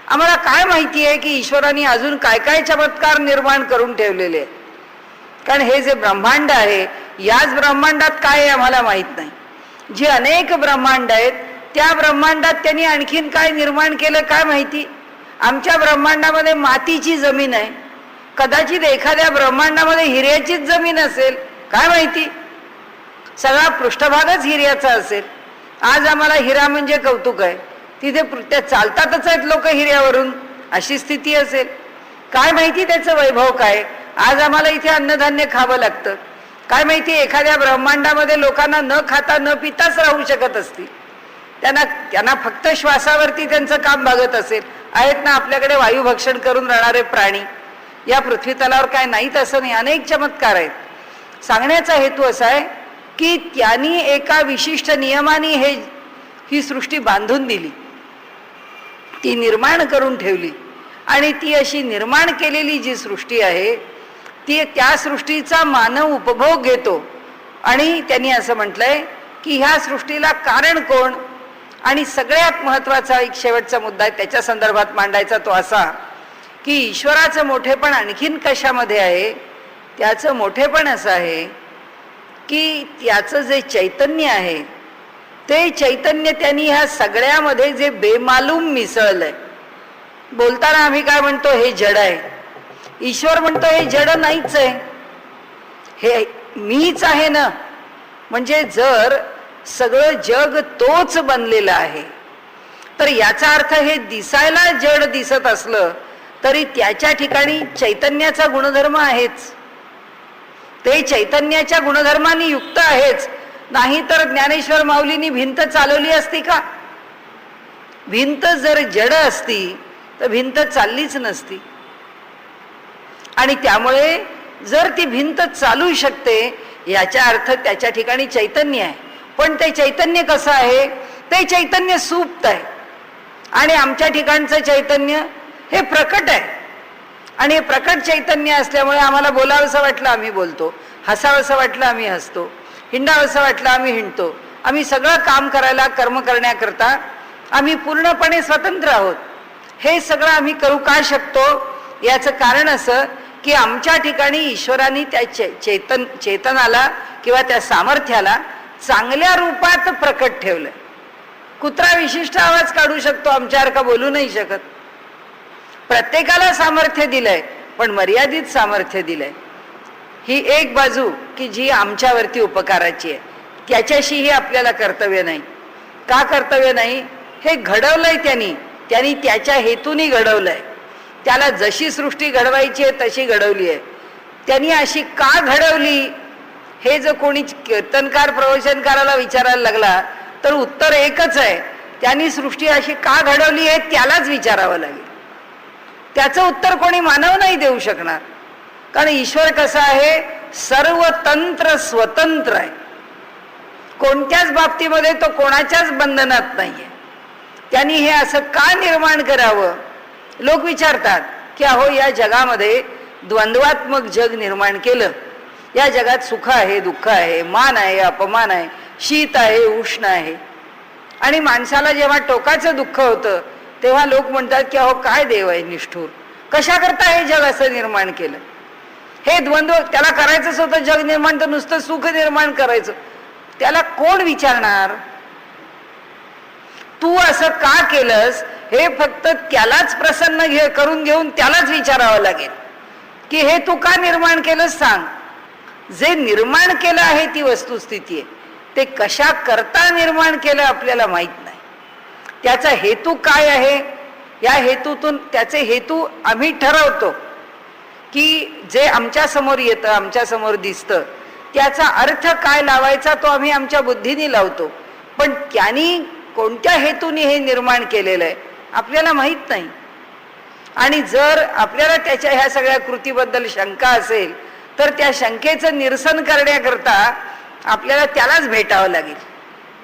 आम्हाला काय माहिती आहे की ईश्वराने अजून काय काय चमत्कार निर्माण करून ठेवलेले आहे? कारण हे जे ब्रह्मांड आहे, याच ब्रह्मांडात काय आहे आम्हाला माहीत नाही. जी अनेक ब्रह्मांड आहेत, त्या ब्रह्मांडात त्यांनी आणखीन काय निर्माण केलं काय माहिती. आमच्या ब्रह्मांडामध्ये मातीची जमीन आहे, कदाचित एखाद्या ब्रह्मांडामध्ये हिऱ्याचीच जमीन असेल, काय माहिती. सगळा पृष्ठभागच हिऱ्याचा असेल. आज आम्हाला हिरा म्हणजे कौतुक आहे, तिथे त्या चालतातच आहेत लोक हिऱ्यावरून, अशी स्थिती असेल. काय माहिती त्याचं वैभव काय. आज आम्हाला इथे अन्नधान्य खावं लागतं, काय माहिती एखाद्या ब्रह्मांडामध्ये लोकांना न खाता न पिताच राहू शकत असतील. त्यांना फक्त श्वासावरती त्यांचं काम भागत असेल. आहेत ना आपल्याकडे वायुभक्षण करून राहणारे प्राणी या पृथ्वी तलावर, काय नाहीत असं नाही, अनेक चमत्कार आहेत. सांगण्याचा हेतू असा आहे की त्यांनी एका विशिष्ट नियमाने ही सृष्टी बांधून दिली, ती निर्माण करून ठेवली. आणि ती अशी निर्माण केलेली जी सृष्टी आहे, ती त्या सृष्टीचा मानव उपभोग घेतो. आणि त्यांनी असं म्हटलंय की ह्या सृष्टीला कारण कोण. आणि सगळ्यात महत्त्वाचा एक शेवटचा मुद्दा आहे त्याच्या संदर्भात मांडायचा, तो असा की ईश्वराचं मोठेपण आणखीन कशामध्ये आहे. त्याचं मोठेपण असं आहे की त्याचं जे चैतन्य आहे, ते चैतन्य त्यांनी ह्या सगळ्यामध्ये जे बेमालूम मिसळलंय. बोलताना आम्ही काय म्हणतो, हे जड आहे. ईश्वर म्हणतो हे जड नाहीच आहे, हे मीच आहे ना. म्हणजे जर सगळं जग तोच बनलेला आहे, तर याचा अर्थ हे दिसायला जड दिसत असलं तरी त्याच्या ठिकाणी चैतन्याचा गुणधर्म आहेच, ते चैतन्याच्या गुणधर्माने युक्त आहेच. नाही तर ज्ञानेश्वर माऊलींनी भिंत चालवली असती का. भिंत जर जड असती तर भिंत चाललीच नसती. आणि त्यामुळे जर ती भिंत चालू शकते, याचा अर्थ त्याच्या ठिकाणी चैतन्य आहे. पण ते चैतन्य कसं आहे, ते चैतन्य सुप्त आहे. आणि आमच्या ठिकाणचं चैतन्य हे प्रकट आहे. आणि हे प्रकट चैतन्य असल्यामुळे आम्हाला बोलावंसं वाटलं आम्ही बोलतो, हसावंसं वाटलं आम्ही हसतो, हिंडावंसं वाटलं आम्ही हिंडतो. आम्ही सगळं काम करायला, कर्म करण्याकरता आम्ही पूर्णपणे स्वतंत्र आहोत. हे सगळं आम्ही करू का शकतो, याचं कारण असं की आमच्या ठिकाणी ईश्वराने त्या चेतनाला किंवा त्या सामर्थ्याला चांगल्या रूपात प्रकट ठेवलंय. कुत्रा विशिष्ट आवाज काढू शकतो, आमच्यासारखा बोलू नाही शकत. प्रत्येकाला सामर्थ्य दिलंय, पण मर्यादित सामर्थ्य दिलंय. ही एक बाजू की जी आमच्यावरती उपकाराची आहे, त्याच्याशीही आपल्याला कर्तव्य नाही. का कर्तव्य नाही, हे घडवलंय त्यांनी त्याच्या हेतूने घडवलंय. त्याला जशी सृष्टी घडवायची आहे तशी घडवली आहे. त्यांनी अशी का घडवली, हे जर कोणी कीर्तनकार प्रवचनकाराला विचारायला लागला तर उत्तर एकच आहे, त्यांनी सृष्टी अशी का घडवली आहे त्यालाच विचारावं लागेल. त्याचं उत्तर कोणी मानव नाही देऊ शकणार. कारण ईश्वर कसा आहे, सर्वतंत्र स्वतंत्र आहे. कोणत्याच बाबतीमध्ये तो कोणाच्याच बंधनात नाहीये. त्यांनी हे असं का निर्माण करावं. लोक विचारतात की अहो या जगामध्ये द्वंद्वात्मक जग निर्माण केलं. या जगात सुख आहे, दुःख आहे, मान आहे, अपमान आहे, शीत आहे, उष्ण आहे. आणि माणसाला जेव्हा टोकाचं दुःख होतं तेव्हा लोक म्हणतात की अहो काय देव आहे निष्ठूर, कशा करता हे जग असं निर्माण केलं. हे द्वंद्व त्याला करायचंच होतं जग निर्माण, तर नुसतं सुख निर्माण करायचं. त्याला कोण विचारणार, तू असं का केलंस, हे फक्त त्यालाच प्रसन्न करून घेऊन त्यालाच विचारावं लागेल की हे तू का निर्माण केलं सांग. जे निर्माण केलं आहे ती वस्तुस्थिती आहे, ते कशा करता निर्माण केलं आपल्याला माहित नाही. त्याचा हेतू काय आहे, या हेतूतून त्याचे हेतू आम्ही ठरवतो की जे आमच्या समोर येतं, आमच्या समोर दिसतं, त्याचा अर्थ काय लावायचा तो आम्ही आमच्या बुद्धीने लावतो. पण त्यांनी कोणत्या हेतूने हे निर्माण केलेलं आहे आपल्याला माहित नाही. आणि जर आपल्याला त्याच्या ह्या सगळ्या कृतीबद्दल शंका असेल तर त्या शंकेचं निरसन करण्याकरता आपल्याला त्यालाच भेटावं लागेल.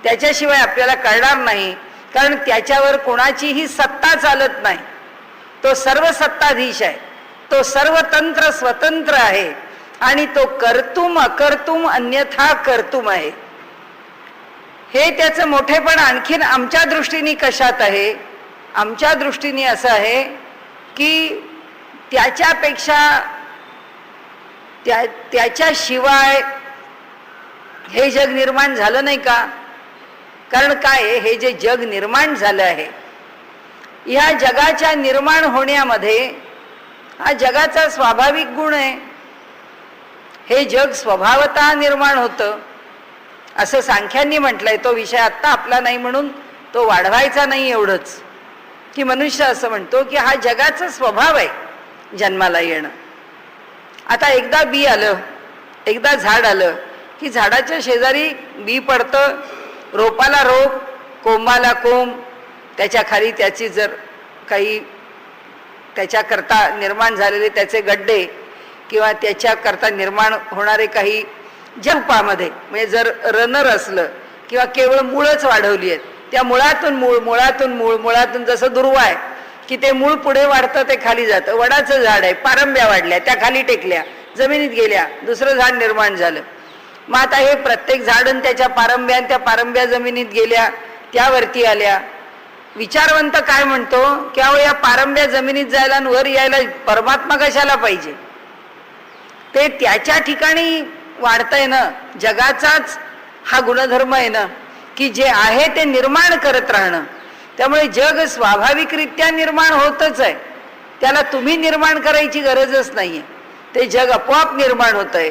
त्याच्याशिवाय आपल्याला कळणार नाही. कारण त्याच्यावर कोणाचीही सत्ता चालत नाही. तो सर्व सत्ताधीश आहे, तो सर्वतंत्र स्वतंत्र आहे आणि तो कर्तुम अकर्तुम अन्यथा कर्तुम आहे. हे त्याचं मोठेपण आणखीन आमच्या दृष्टीने कशात आहे, आमच्या दृष्टीने असं आहे की त्याच्यापेक्षा त्याच्याशिवाय हे जग निर्माण झालं नाही का? कारण काय आहे, हे जे जग निर्माण झालं आहे, ह्या जगाच्या निर्माण होण्यामध्ये हा जगाचा स्वाभाविक गुण आहे. हे जग स्वभावतः निर्माण होतं असं सांख्यांनी म्हटलंय. तो विषय आत्ता आपला नाही म्हणून तो वाढवायचा नाही. एवढंच की मनुष्य असं म्हणतो की हा जगाचा स्वभाव आहे जन्माला येणं. आता एकदा बी आलं, एकदा झाड आलं की झाडाच्या शेजारी बी पडतं, रोपाला रोप, कोंबाला कोंब, त्याच्या खाली त्याची जर काही त्याच्याकरता निर्माण झालेले त्याचे गड्डे किंवा त्याच्याकरता निर्माण होणारे काही जपामध्ये, म्हणजे जर रनर असलं किंवा केवळ मुळच वाढवली आहेत, त्या मुळातून मूळ, मुळातून मूळ, मुळातून जसं दुर्वा आहे की ते मूळ पुढे वाढतं, ते खाली जातं. वडाचं झाड आहे, पारंब्या वाढल्या, त्या खाली टेकल्या, जमिनीत गेल्या, दुसरं झाड निर्माण झालं. मग आता हे प्रत्येक झाडून त्याच्या पारंब्या, त्या पारंब्या जमिनीत गेल्या, त्यावरती आल्या. विचारवंत काय म्हणतो की अहो या पारंब्या जमिनीत जायला आणि वर यायला परमात्मा कशाला पाहिजे? ते त्याच्या ठिकाणी वाढतंय ना. जगाचाच हा गुणधर्म आहे ना की जे आहे ते निर्माण करत राहणं. त्यामुळे जग स्वाभाविकरित्या निर्माण होतच आहे, त्याला तुम्ही निर्माण करायची गरजच नाहीये, ते जग आपोआप निर्माण होतंय.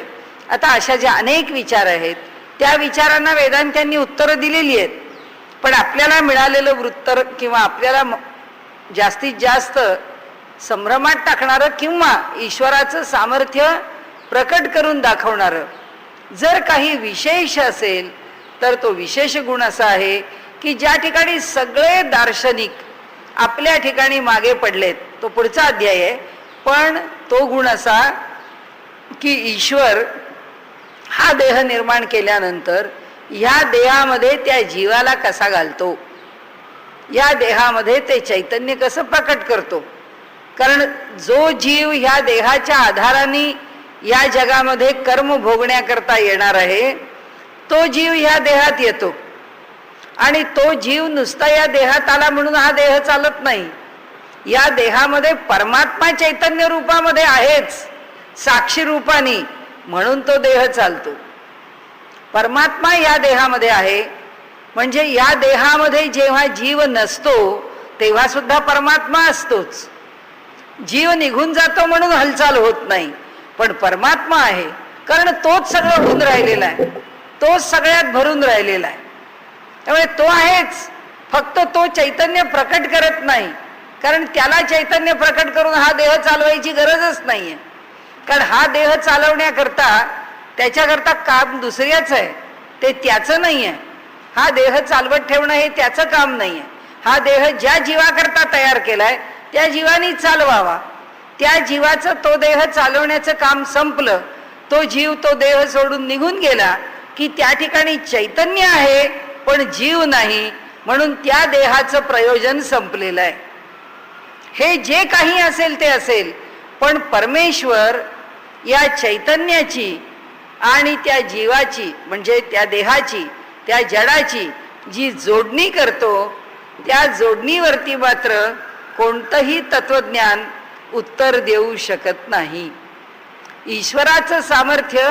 आता अशा ज्या अनेक विचार आहेत त्या विचारांना वेदांत्यांनी उत्तरं दिलेली आहेत. पण आपल्याला मिळालेलं वृत्तर किंवा आपल्याला जास्तीत जास्त संभ्रमात टाकणारं किंवा ईश्वराचं सामर्थ्य प्रकट करून दाखवणारं जर काही विशेष असेल तर तो विशेष गुण असा आहे की ज्या ठिकाणी सगळे दार्शनिक आपल्या ठिकाणी मागे पडलेत, तो पुढचा अध्याय आहे, पण तो गुण असा की ईश्वर हा देह निर्माण केल्यानंतर या देहामध्ये त्या जीवाला कसा घालतो, या देहामध्ये ते चैतन्य कसं प्रकट करतो. कारण जो जीव ह्या देहाच्या आधाराने या जगामध्ये कर्म भोगण्याकरता येणार आहे, तो जीव ह्या देहात येतो. आणि तो जीव नुसता या देहात आला म्हणून हा देह चालत नाही. या देहामध्ये परमात्मा चैतन्य रूपामध्ये आहेच, साक्षी रूपाने, म्हणून तो देह चालतो. परमात्मा या देहामध्ये आहे, म्हणजे या देहामध्ये जेव्हा जीव नसतो तेव्हा सुद्धा परमात्मा असतोच. जीव निघून जातो म्हणून हालचाल होत नाही, पण परमात्मा आहे कारण तोच सगळं होऊन राहिलेला आहे, तोच सगळ्यात भरून राहिलेला आहे. त्यामुळे तो आहेच, फक्त तो चैतन्य प्रकट करत नाही, कारण त्याला चैतन्य प्रकट करून हा देह चालवायची गरजच नाहीये. कारण हा देह चालवण्याकरता त्याच्याकरता काम दुसऱ्याच आहे, ते त्याचं नाही आहे. हा देह चालवत ठेवणं हे त्याचं काम नाही आहे. हा देह ज्या जीवाकरता तयार केलाय त्या जीवानी चालवावा. त्या जीवाचं तो देह चालवण्याचं काम संपलं, तो जीव तो देह सोडून निघून गेला की त्या ठिकाणी चैतन्य आहे पण जीव नाही, म्हणून त्या देहाचं प्रयोजन संपलेलं आहे. हे जे काही असेल ते असेल, पण परमेश्वर या चैतन्याची आणि त्या जीवाची म्हणजे त्या देहाची, त्या जडाची जी जोडणी करतो, त्या जोडणीवरती मात्र कोणतंही तत्वज्ञान उत्तर देऊ शकत नाही. ईश्वराचं सामर्थ्य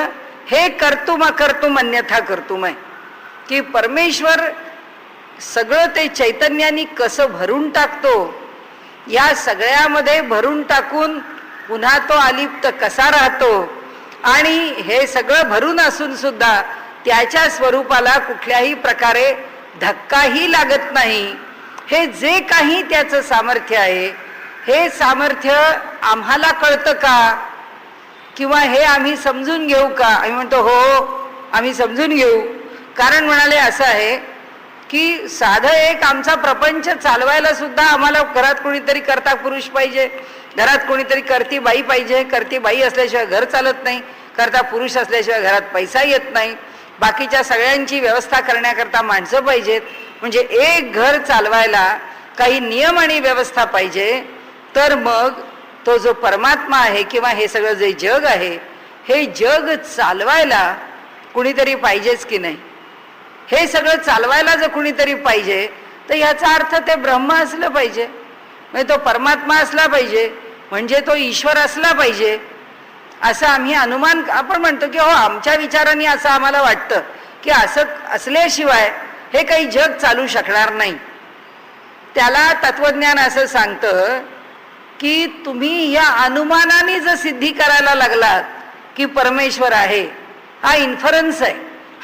हे कर्तुम अकर्तुम अन्यथा कर्तुम आहे की परमेश्वर सगळं ते चैतन्याने कसं भरून टाकतो, या सगळ्यामध्ये भरून टाकून पुन्हा तो अलिप्त कसा राहतो, आणि हे सगळं भरून असून सुद्धा त्याच्या स्वरूपाला कुठल्याही प्रकारे धक्काही लागत नाही. हे जे काही त्याचं सामर्थ्य आहे, हे सामर्थ्य आम्हाला कळतं का किंवा हे आम्ही समजून घेऊ का? आम्ही म्हणतो हो आम्ही समजून घेऊ. कारण म्हणाले असं आहे की साधं एक आमचा प्रपंच चालवायला सुद्धा आम्हाला घरात कोणीतरी करता पुरुष पाहिजे, घरात कोणीतरी करती बाई पाहिजे. करती बाई असल्याशिवाय घर चालत नाही, करता पुरुष असल्याशिवाय घरात पैसा येत नाही. बाकीच्या सगळ्यांची व्यवस्था करण्याकरता माणसं पाहिजेत. म्हणजे एक घर चालवायला काही नियम आणि व्यवस्था पाहिजे. तर मग तो जो परमात्मा आहे किंवा हे सगळं जे जग आहे, हे जग चालवायला कुणीतरी पाहिजेच की नाही? हे सगळं चालवायला जर कुणीतरी पाहिजे तर ह्याचा अर्थ ते ब्रह्म असलं पाहिजे, म्हणजे तो परमात्मा असला पाहिजे, म्हणजे तो ईश्वर असला पाहिजे, असं आम्ही अनुमान आपण म्हणतो की हो आमच्या विचाराने असं आम्हाला वाटतं की असं असल्याशिवाय हे काही जग चालू शकणार नाही. त्याला तत्वज्ञान असं सांगतं की तुम्ही या अनुमानाने जर सिद्धी करायला लागलात की परमेश्वर आहे, हा इन्फरन्स आहे,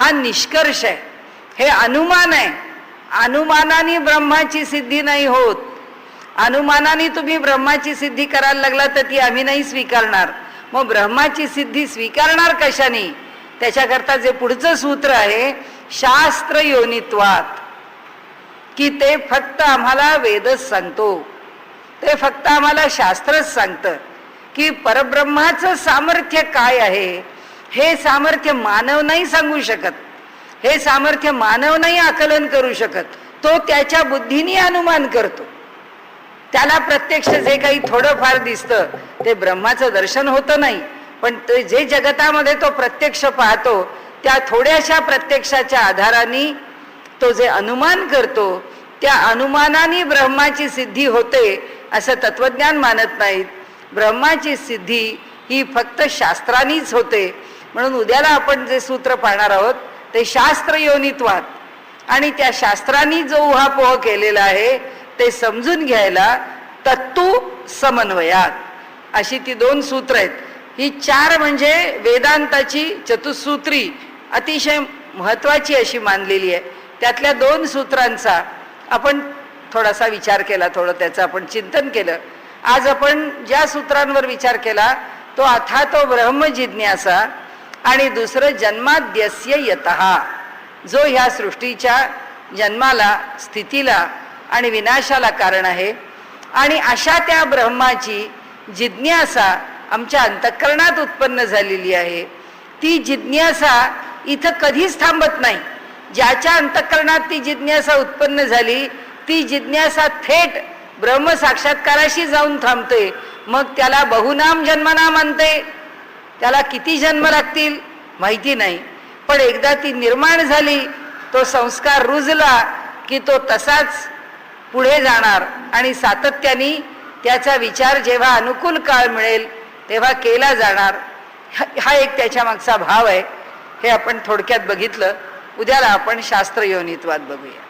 हा निष्कर्ष आहे, हे अनुमान आहे. अनुमानाने ब्रह्माची सिद्धी नाही होत. अनुमानाने तुम्ही ब्रह्माची सिद्धी करायला लागला तर ती आम्ही नाही स्वीकारणार. मग ब्रह्माची सिद्धी स्वीकारणार कशाने? त्याच्याकरता जे पुढचं सूत्र आहे शास्त्र योनित्वात, की ते फक्त आम्हाला वेदच सांगतो, ते फक्त आम्हाला शास्त्रच सांगतं की परब्रह्माचं सामर्थ्य काय आहे. हे सामर्थ्य मानव नाही सांगू शकत, हे सामर्थ्य मानव नाही आकलन करू शकत, तो त्याच्या बुद्धीने अनुमान करतो. त्याला प्रत्यक्ष जे काही थोडंफार दिसतं ते ब्रह्माचं दर्शन होतं नाही, पण ते जे जगतामध्ये तो प्रत्यक्ष पाहतो त्या थोड्याशा प्रत्यक्षाच्या आधाराने तो जे अनुमान करतो त्या अनुमानाने ब्रह्माची सिद्धी होते असं तत्वज्ञान मानत नाहीत. ब्रह्माची सिद्धी ही फक्त शास्त्रानीच होते. म्हणून उद्याला आपण जे सूत्र पाहणार आहोत ते शास्त्र योनित्वात, आणि त्या शास्त्रांनी जो उहापोह केलेला आहे ते समजून घ्यायला तत्तु समन्वयात, अशी ती 2 सूत्र आहेत. ही 4 म्हणजे वेदांताची चतुसूत्री अतिशय महत्वाची अशी मानलेली आहे. त्यातल्या 2 सूत्रांचा आपण थोडासा विचार केला, थोडं त्याचं आपण चिंतन केलं. आज आपण ज्या सूत्रांवर विचार केला तो अथातो ब्रह्म जिज्ञासा, आणि दुसरं जन्माद्यस्य यतः, जो ह्या सृष्टीच्या जन्माला, स्थितीला आणि विनाशाला कारण आहे. आणि अशा त्या ब्रह्माची जिज्ञासा आमच्या अंतःकरणात उत्पन्न झालेली आहे. ती जिज्ञासा इथं कधीच थांबत नाही. ज्याच्या अंतःकरणात ती जिज्ञासा उत्पन्न झाली ती जिज्ञासा थेट ब्रह्मसाक्षात्काराशी जाऊन थांबते. मग त्याला बहुनाम जन्मना म्हणते. त्याला किती जन्म लागतील माहिती नाही, पण एकदा ती निर्माण झाली, तो संस्कार रुजला की तो तसाच पुढे जाणार आणि सातत्याने त्याचा विचार जेव्हा अनुकूल काळ मिळेल तेव्हा केला जाणार. हा एक त्याच्या मागचा भाव आहे. हे आपण थोडक्यात बघितलं. उद्याला आपण शास्त्र योनित्वात बघूया.